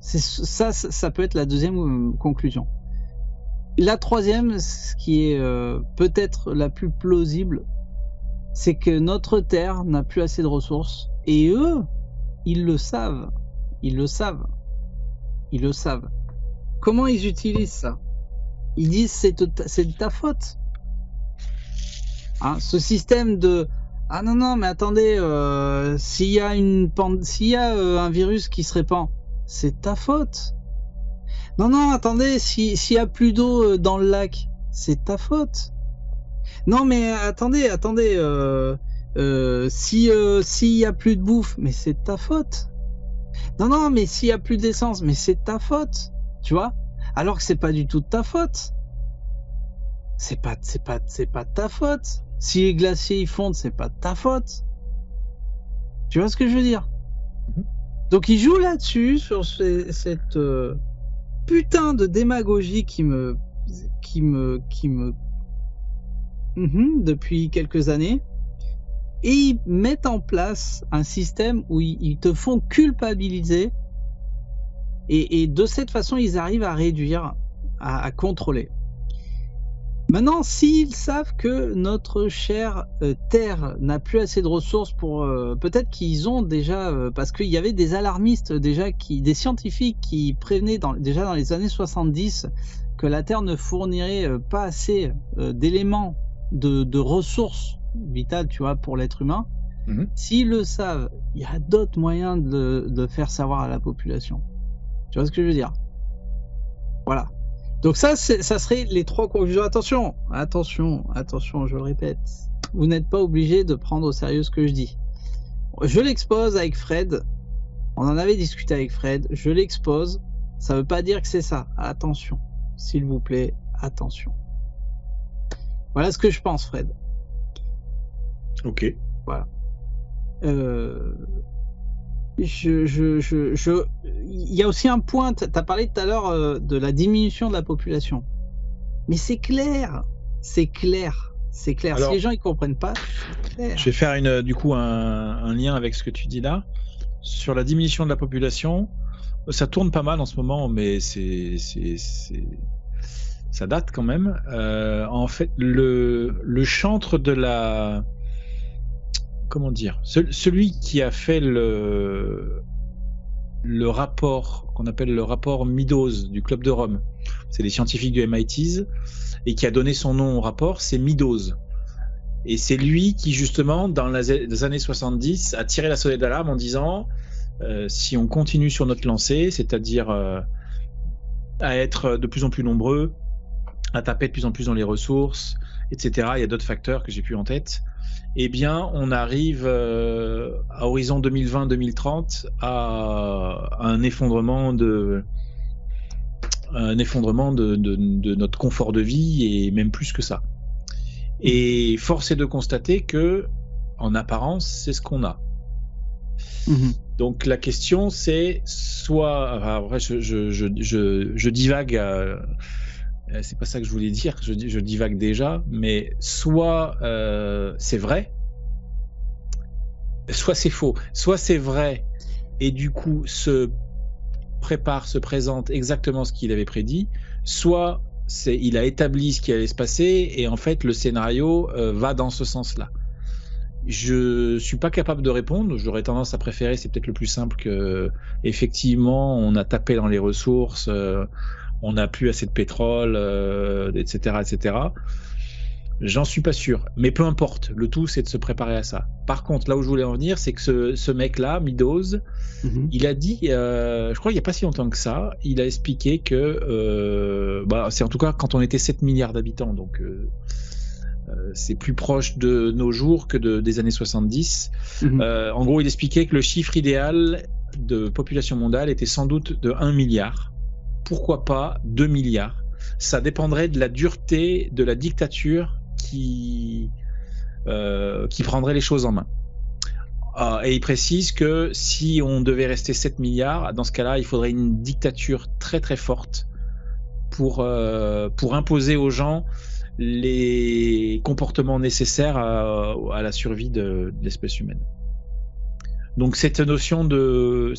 Ça peut être la deuxième conclusion. La troisième, ce qui est peut-être la plus plausible, c'est que notre Terre n'a plus assez de ressources. Et eux, ils le savent. Comment ils utilisent ça? Ils disent c'est de ta faute. Hein, ce système de ah non mais attendez, s'il y a un virus qui se répand, c'est ta faute. Non attendez, s'il y a plus d'eau dans le lac, c'est ta faute. Non mais attendez, s'il y a plus de bouffe, mais c'est ta faute. Non mais s'il y a plus d'essence, mais c'est ta faute. Tu vois? Alors que c'est pas du tout de ta faute. C'est pas de ta faute. Si les glaciers ils fondent, c'est pas de ta faute. Tu vois ce que je veux dire? Donc ils jouent là-dessus, sur cette putain de démagogie qui me depuis quelques années, et ils mettent en place un système où ils te font culpabiliser, et de cette façon ils arrivent à réduire, à contrôler. Maintenant, s'ils savent que notre chère Terre n'a plus assez de ressources pour... peut-être qu'ils ont déjà... parce qu'il y avait des alarmistes déjà, des scientifiques qui prévenaient déjà dans les années 70 que la Terre ne fournirait pas assez d'éléments, de ressources vitales, tu vois, pour l'être humain. S'ils le savent, il y a d'autres moyens de faire savoir à la population. Tu vois ce que je veux dire? Voilà. Donc ça serait les 3 conclusions. Attention, je le répète. Vous n'êtes pas obligé de prendre au sérieux ce que je dis. Je l'expose avec Fred. On en avait discuté avec Fred. Je l'expose. Ça veut pas dire que c'est ça. Attention. S'il vous plaît, attention. Voilà ce que je pense, Fred. Ok. Voilà. Il y a aussi un point, tu as parlé tout à l'heure de la diminution de la population. Mais c'est clair. Alors, si les gens ils comprennent pas, c'est clair. Je vais faire un lien avec ce que tu dis là. Sur la diminution de la population, ça tourne pas mal en ce moment, mais ça date quand même. En fait, le chantre de la... Comment dire, celui qui a fait le rapport qu'on appelle le rapport Meadows du Club de Rome. C'est des scientifiques du MIT et qui a donné son nom au rapport, c'est Meadows. Et c'est lui qui, justement, dans les années 70, a tiré la sonnette d'alarme en disant si on continue sur notre lancée, c'est-à-dire à être de plus en plus nombreux, à taper de plus en plus dans les ressources, etc. Il y a d'autres facteurs que j'ai plus en tête. Eh bien, on arrive à horizon 2020-2030 à un effondrement de notre confort de vie et même plus que ça. Et force est de constater que, en apparence, c'est ce qu'on a. Donc la question, c'est soit, après je divague. C'est pas ça que je voulais dire. Je divague déjà, mais soit c'est vrai, soit c'est faux. Soit c'est vrai et du coup se présente exactement ce qu'il avait prédit. Soit il a établi ce qui allait se passer et en fait le scénario va dans ce sens-là. Je suis pas capable de répondre. J'aurais tendance à préférer, c'est peut-être le plus simple, que effectivement on a tapé dans les ressources, on n'a plus assez de pétrole, etc., etc. J'en suis pas sûr, mais peu importe. Le tout, c'est de se préparer à ça. Par contre, là où je voulais en venir, c'est que ce mec-là, Meadows, il a dit, je crois qu'il n'y a pas si longtemps que ça, il a expliqué que, c'est en tout cas quand on était 7 milliards d'habitants, donc c'est plus proche de nos jours que des années 70. En gros, il expliquait que le chiffre idéal de population mondiale était sans doute de 1 milliard. Pourquoi pas 2 milliards? Ça dépendrait de la dureté de la dictature qui prendrait les choses en main. Et il précise que si on devait rester 7 milliards, dans ce cas-là, il faudrait une dictature très très forte pour imposer aux gens les comportements nécessaires à la survie de l'espèce humaine. Donc cette notion de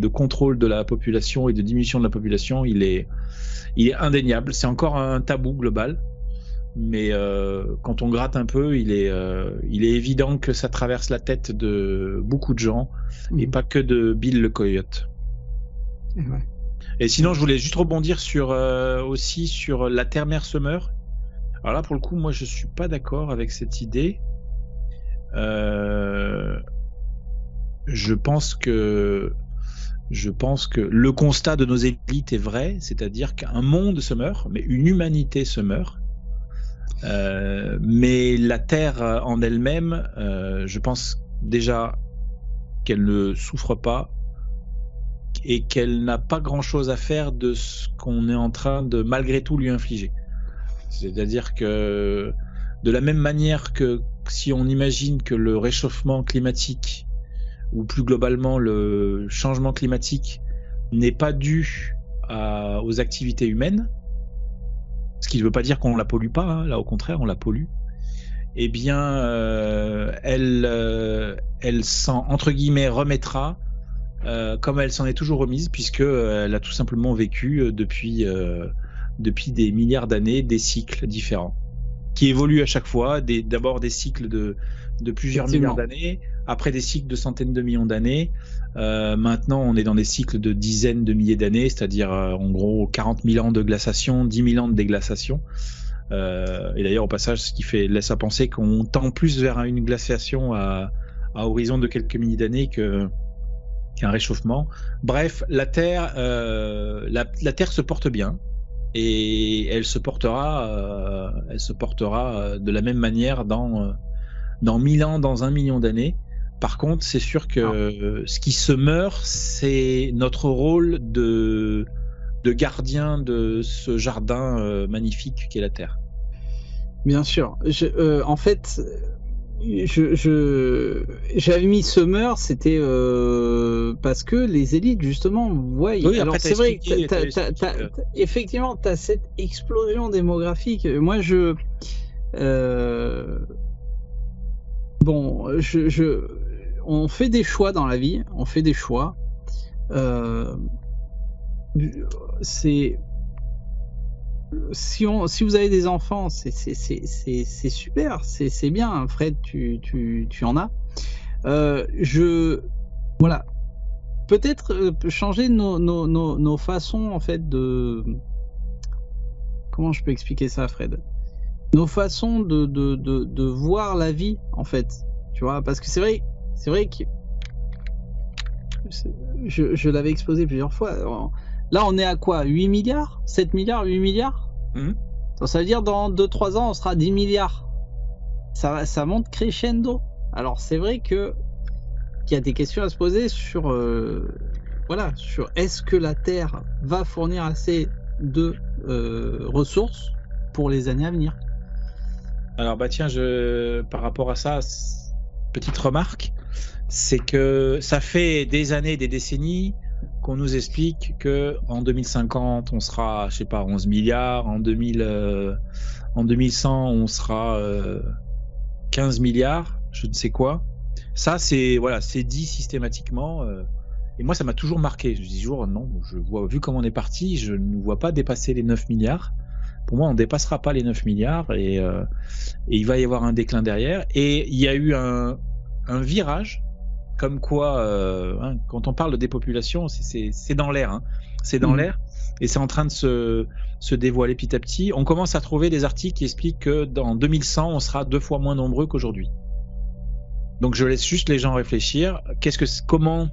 contrôle de la population et de diminution de la population, il est indéniable. C'est encore un tabou global, mais quand on gratte un peu, il est évident que ça traverse la tête de beaucoup de gens et pas que de Bill le coyote. Ouais. Et sinon, je voulais juste rebondir aussi sur la Terre-Mère se meurt. Alors là, pour le coup, moi, je suis pas d'accord avec cette idée. Je pense que le constat de nos élites est vrai, c'est-à-dire qu'un monde se meurt, mais une humanité se meurt. Mais la Terre en elle-même, je pense déjà qu'elle ne souffre pas et qu'elle n'a pas grand-chose à faire de ce qu'on est en train de malgré tout lui infliger. C'est-à-dire que de la même manière que si on imagine que le réchauffement climatique ou plus globalement le changement climatique n'est pas dû aux activités humaines, ce qui ne veut pas dire qu'on la pollue pas, hein, là au contraire on la pollue, eh bien elle s'en entre guillemets remettra comme elle s'en est toujours remise, puisque elle a tout simplement vécu depuis des milliards d'années des cycles différents qui évoluent à chaque fois, d'abord des cycles de plusieurs milliards d'années, après des cycles de centaines de millions d'années, maintenant on est dans des cycles de dizaines de milliers d'années, c'est-à-dire en gros 40 000 ans de glaciation, 10 000 ans de déglaciation, et d'ailleurs au passage ce qui laisse à penser qu'on tend plus vers une glaciation à horizon de quelques milliers d'années qu'un réchauffement. Bref, la Terre se porte bien. Et elle se portera de la même manière dans 1000 ans, dans 1 million d'années. Par contre, c'est sûr que ce qui se meurt, c'est notre rôle de gardien de ce jardin magnifique qu'est la Terre. Bien sûr. En fait, j'avais mis Summer, c'était parce que les élites justement voient. Oui, alors c'est vrai que effectivement t'as cette explosion démographique. Moi on fait des choix dans la vie, on fait des choix. Si vous avez des enfants, c'est super, c'est bien. Fred, tu en as. Voilà. peut-être changer nos façons en fait de... Comment je peux expliquer ça, Fred? Nos façons de voir la vie, en fait. Tu vois, parce que c'est vrai que je l'avais exposé plusieurs fois. Là, on est à quoi? 8 milliards? 7 milliards? 8 milliards? Ça veut dire dans 2-3 ans, on sera 10 milliards. Ça monte crescendo. Alors, c'est vrai qu'il y a des questions à se poser sur, sur est-ce que la Terre va fournir assez de ressources pour les années à venir. Alors tiens, par rapport à ça, petite remarque, c'est que ça fait des années, des décennies qu'on nous explique que en 2050 on sera, je sais pas, 11 milliards, en 2100 on sera 15 milliards, je ne sais quoi. Ça c'est dit systématiquement. Et moi ça m'a toujours marqué. Je dis toujours non, vu comment on est parti, je ne vois pas dépasser les 9 milliards. Pour moi, on ne dépassera pas les 9 milliards et il va y avoir un déclin derrière. Et il y a eu un virage, comme quoi, quand on parle de dépopulation, c'est dans l'air. C'est dans l'air et c'est en train de se dévoiler petit à petit. On commence à trouver des articles qui expliquent que dans 2100, on sera 2 fois moins nombreux qu'aujourd'hui. Donc je laisse juste les gens réfléchir. Comment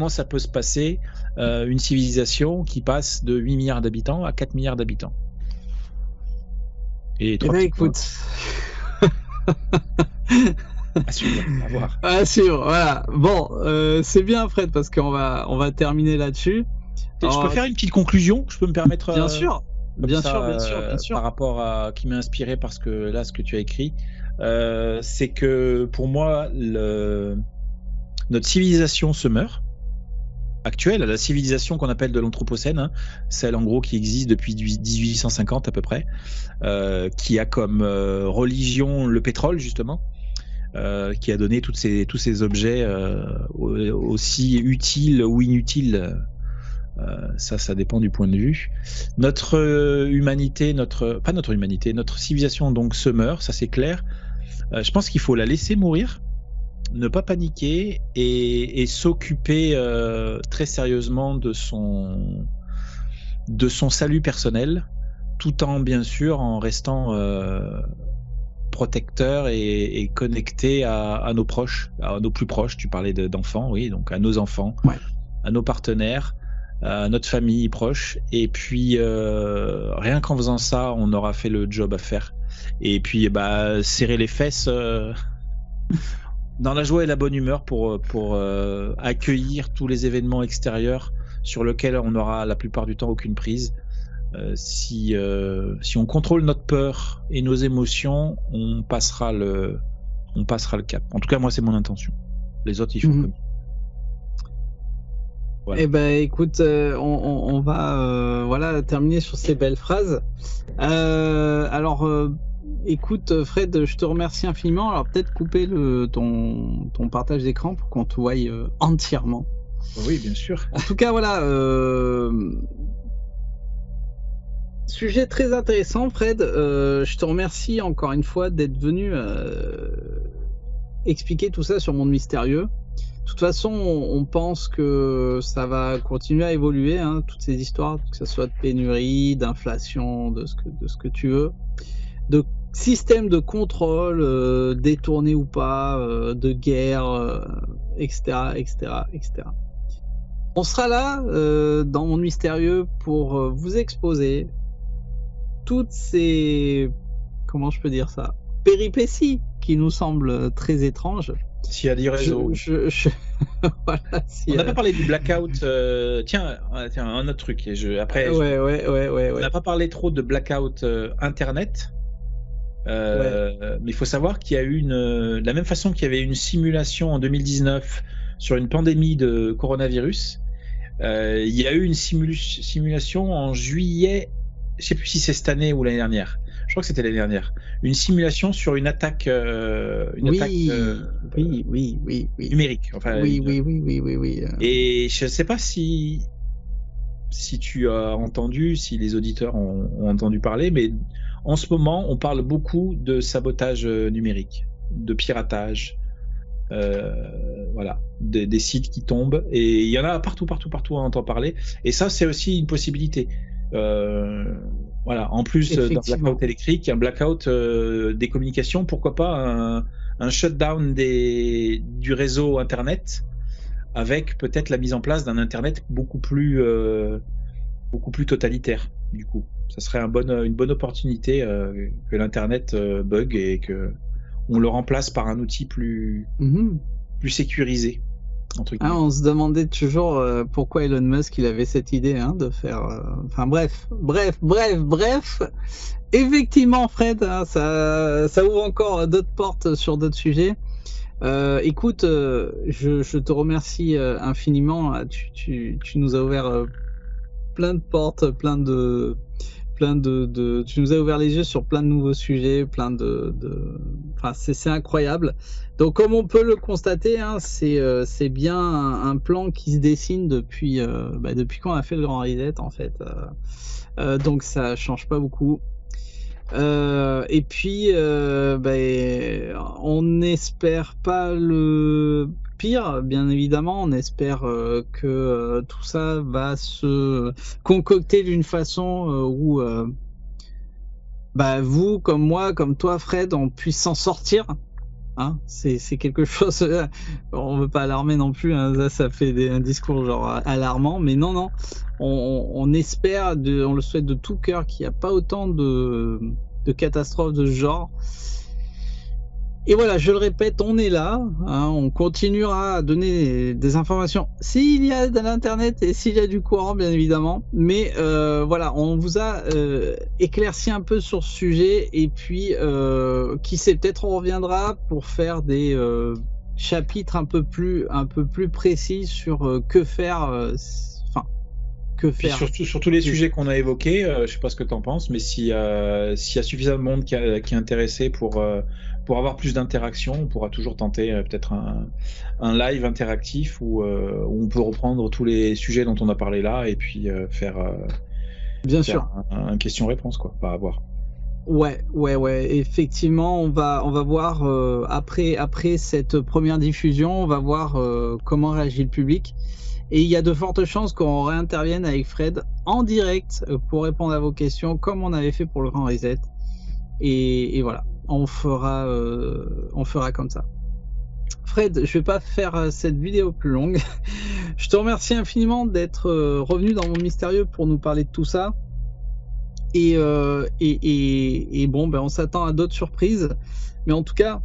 ça peut se passer, une civilisation qui passe de 8 milliards d'habitants à 4 milliards d'habitants? Et écoute. À suivre, à voir. À suivre, voilà. Bon, c'est bien, Fred, parce qu'on va terminer là-dessus. Je peux faire une petite conclusion, je peux me permettre. Bien sûr. Bien sûr. Par rapport à qui m'a inspiré, parce que là, ce que tu as écrit, c'est que pour moi, notre civilisation se meurt. Actuelle, la civilisation qu'on appelle de l'Anthropocène, celle en gros qui existe depuis 1850 à peu près, qui a comme religion le pétrole justement, qui a donné tous ces objets aussi utiles ou inutiles. Ça dépend du point de vue. Notre civilisation donc se meurt, ça c'est clair. Je pense qu'il faut la laisser mourir, ne pas paniquer et s'occuper très sérieusement de son salut personnel, tout en bien sûr en restant protecteur et connecté à nos proches, à nos plus proches. Tu parlais d'enfants, oui, donc à nos enfants, à nos partenaires, à notre famille proche. Et puis rien qu'en faisant ça, on aura fait le job à faire. Et puis serrer les fesses. Dans la joie et la bonne humeur pour accueillir tous les événements extérieurs sur lesquels on aura la plupart du temps aucune prise. Si on contrôle notre peur et nos émotions, on passera le cap. En tout cas, moi, c'est mon intention. Les autres, ils font comme. Voilà. Eh ben, écoute, on va terminer sur ces belles phrases. Écoute, Fred, je te remercie infiniment. Alors peut-être couper ton partage d'écran pour qu'on te voie entièrement. Oui, bien sûr. En tout cas, voilà. Sujet très intéressant, Fred. Je te remercie encore une fois d'être venu expliquer tout ça sur Monde Mystérieux. De toute façon, on pense que ça va continuer à évoluer, toutes ces histoires, que ce soit de pénurie, d'inflation, de ce que tu veux, de système de contrôle, détourné ou pas, de guerre, etc. On sera là, dans Monde Mystérieux, pour vous exposer toutes ces, comment je peux dire ça, péripéties qui nous semblent très étranges. S'il y a des réseaux. Voilà, on n'a pas parlé du blackout. Tiens, un autre truc. On n'a pas parlé trop de blackout Internet. Mais il faut savoir qu'il y a eu de la même façon qu'il y avait une simulation en 2019 sur une pandémie de coronavirus. Il y a eu une simulation en juillet. Je ne sais plus si c'est cette année ou l'année dernière. Je crois que c'était l'année dernière. Une simulation sur une attaque, numérique. Enfin, oui. Et je ne sais pas si tu as entendu, si les auditeurs ont entendu parler, mais en ce moment, on parle beaucoup de sabotage numérique, de piratage. voilà, des sites qui tombent, et il y en a partout, on entend parler, et ça c'est aussi une possibilité. Voilà, en plus d'un blackout électrique, un blackout des communications, pourquoi pas un shutdown du réseau internet, avec peut-être la mise en place d'un internet beaucoup plus totalitaire. Du coup, ça serait une bonne opportunité que l'internet bug et que on le remplace par un outil plus sécurisé. On se demandait toujours pourquoi Elon Musk il avait cette idée de faire. Enfin bref. Effectivement, Fred, ça ouvre encore d'autres portes sur d'autres sujets. Écoute, je te remercie infiniment. Tu nous as ouvert plein de portes, tu nous as ouvert les yeux sur plein de nouveaux sujets, enfin c'est incroyable. Donc comme on peut le constater, c'est bien un plan qui se dessine depuis qu'on a fait le Grand Reset en fait. Donc ça change pas beaucoup. Et puis on n'espère pas le pire, bien évidemment. On espère que tout ça va se concocter d'une façon où vous, comme moi, comme toi, Fred, on puisse s'en sortir. C'est quelque chose. On veut pas alarmer non plus. Ça fait un discours genre alarmant, mais non. On espère, on le souhaite de tout cœur, qu'il n'y a pas autant de catastrophes de ce genre. Et voilà, je le répète, on est là, on continuera à donner des informations s'il y a de l'internet et s'il y a du courant, bien évidemment. Mais voilà, on vous a éclairci un peu sur ce sujet, et puis qui sait, peut-être on reviendra pour faire des chapitres un peu plus précis sur que faire. Sur tous les sujets qu'on a évoqués, je sais pas ce que tu en penses, mais s'il y a suffisamment de monde qui est intéressé pour avoir plus d'interaction, on pourra toujours tenter peut-être un live interactif où on peut reprendre tous les sujets dont on a parlé là, et puis faire un question-réponse, quoi, pas à voir. Ouais. Effectivement, on va voir après cette première diffusion, on va voir comment réagit le public. Et il y a de fortes chances qu'on réintervienne avec Fred en direct pour répondre à vos questions, comme on avait fait pour le Grand Reset. Et voilà, on fera comme ça. Fred, je vais pas faire cette vidéo plus longue. Je te remercie infiniment d'être revenu dans Monde Mystérieux pour nous parler de tout ça. Et bon, on s'attend à d'autres surprises. Mais en tout cas,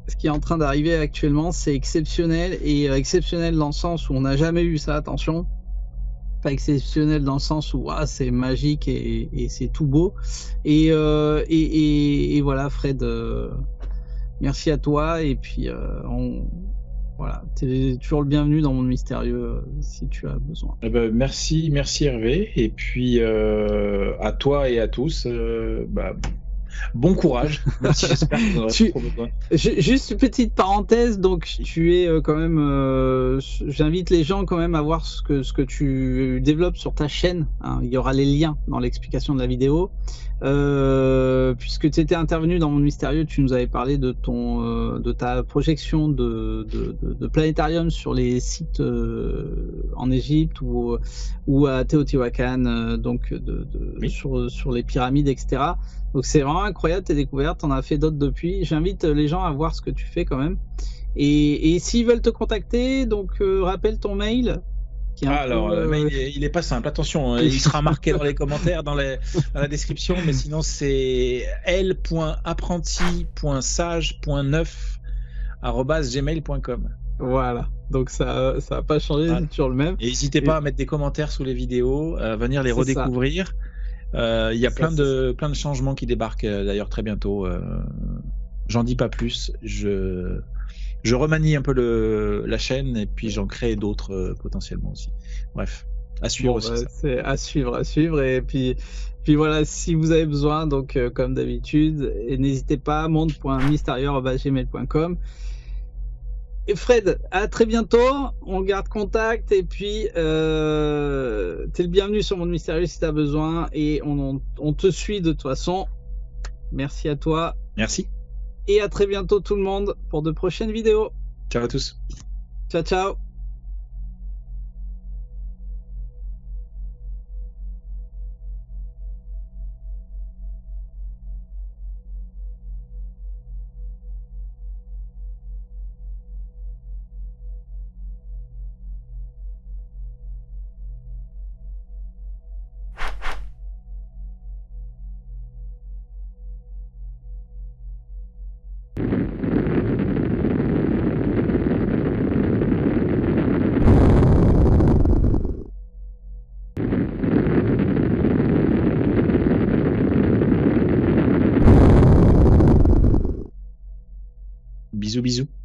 ce qui est en train d'arriver actuellement, c'est exceptionnel, et exceptionnel dans le sens où on n'a jamais eu ça, attention. Pas exceptionnel dans le sens où c'est magique et c'est tout beau. Et voilà, Fred, merci à toi, et puis voilà, t'es toujours le bienvenu dans Monde Mystérieux si tu as besoin. Merci Hervé, et puis à toi et à tous, bon courage, même si j'espère que vous en aurez trop besoin. Juste une petite parenthèse, donc tu es quand même, j'invite les gens quand même à voir ce que tu développes sur ta chaîne. Il y aura les liens dans l'explication de la vidéo. Puisque tu étais intervenu dans Monde Mystérieux, tu nous avais parlé de ta projection de planétarium sur les sites en Égypte ou à Teotihuacan, donc sur les pyramides, etc. Donc c'est vraiment incroyable tes découvertes, on a fait d'autres depuis. J'invite les gens à voir ce que tu fais quand même. Et s'ils veulent te contacter, donc rappelle ton mail. Le mail il est pas simple, attention, il sera marqué dans les commentaires, dans la description, mais sinon c'est l.apprenti.sage.9@gmail.com. Voilà, donc ça va pas changer, c'est toujours le même. Et n'hésitez pas à mettre des commentaires sous les vidéos, à venir les redécouvrir. Il y a plein de changements qui débarquent d'ailleurs très bientôt. J'en dis pas plus. Je remanie un peu la chaîne, et puis j'en crée d'autres potentiellement aussi. Bref, à suivre aussi. C'est à suivre. Et puis voilà, si vous avez besoin, donc comme d'habitude, n'hésitez pas, monde.mystérieux@gmail.com. Et Fred, à très bientôt, on garde contact, et puis t'es le bienvenu sur Monde Mystérieux si t'as besoin, et on te suit de toute façon. Merci à toi. Merci. Et à très bientôt tout le monde pour de prochaines vidéos. Ciao à tous. Ciao, ciao. Bisous, bisous.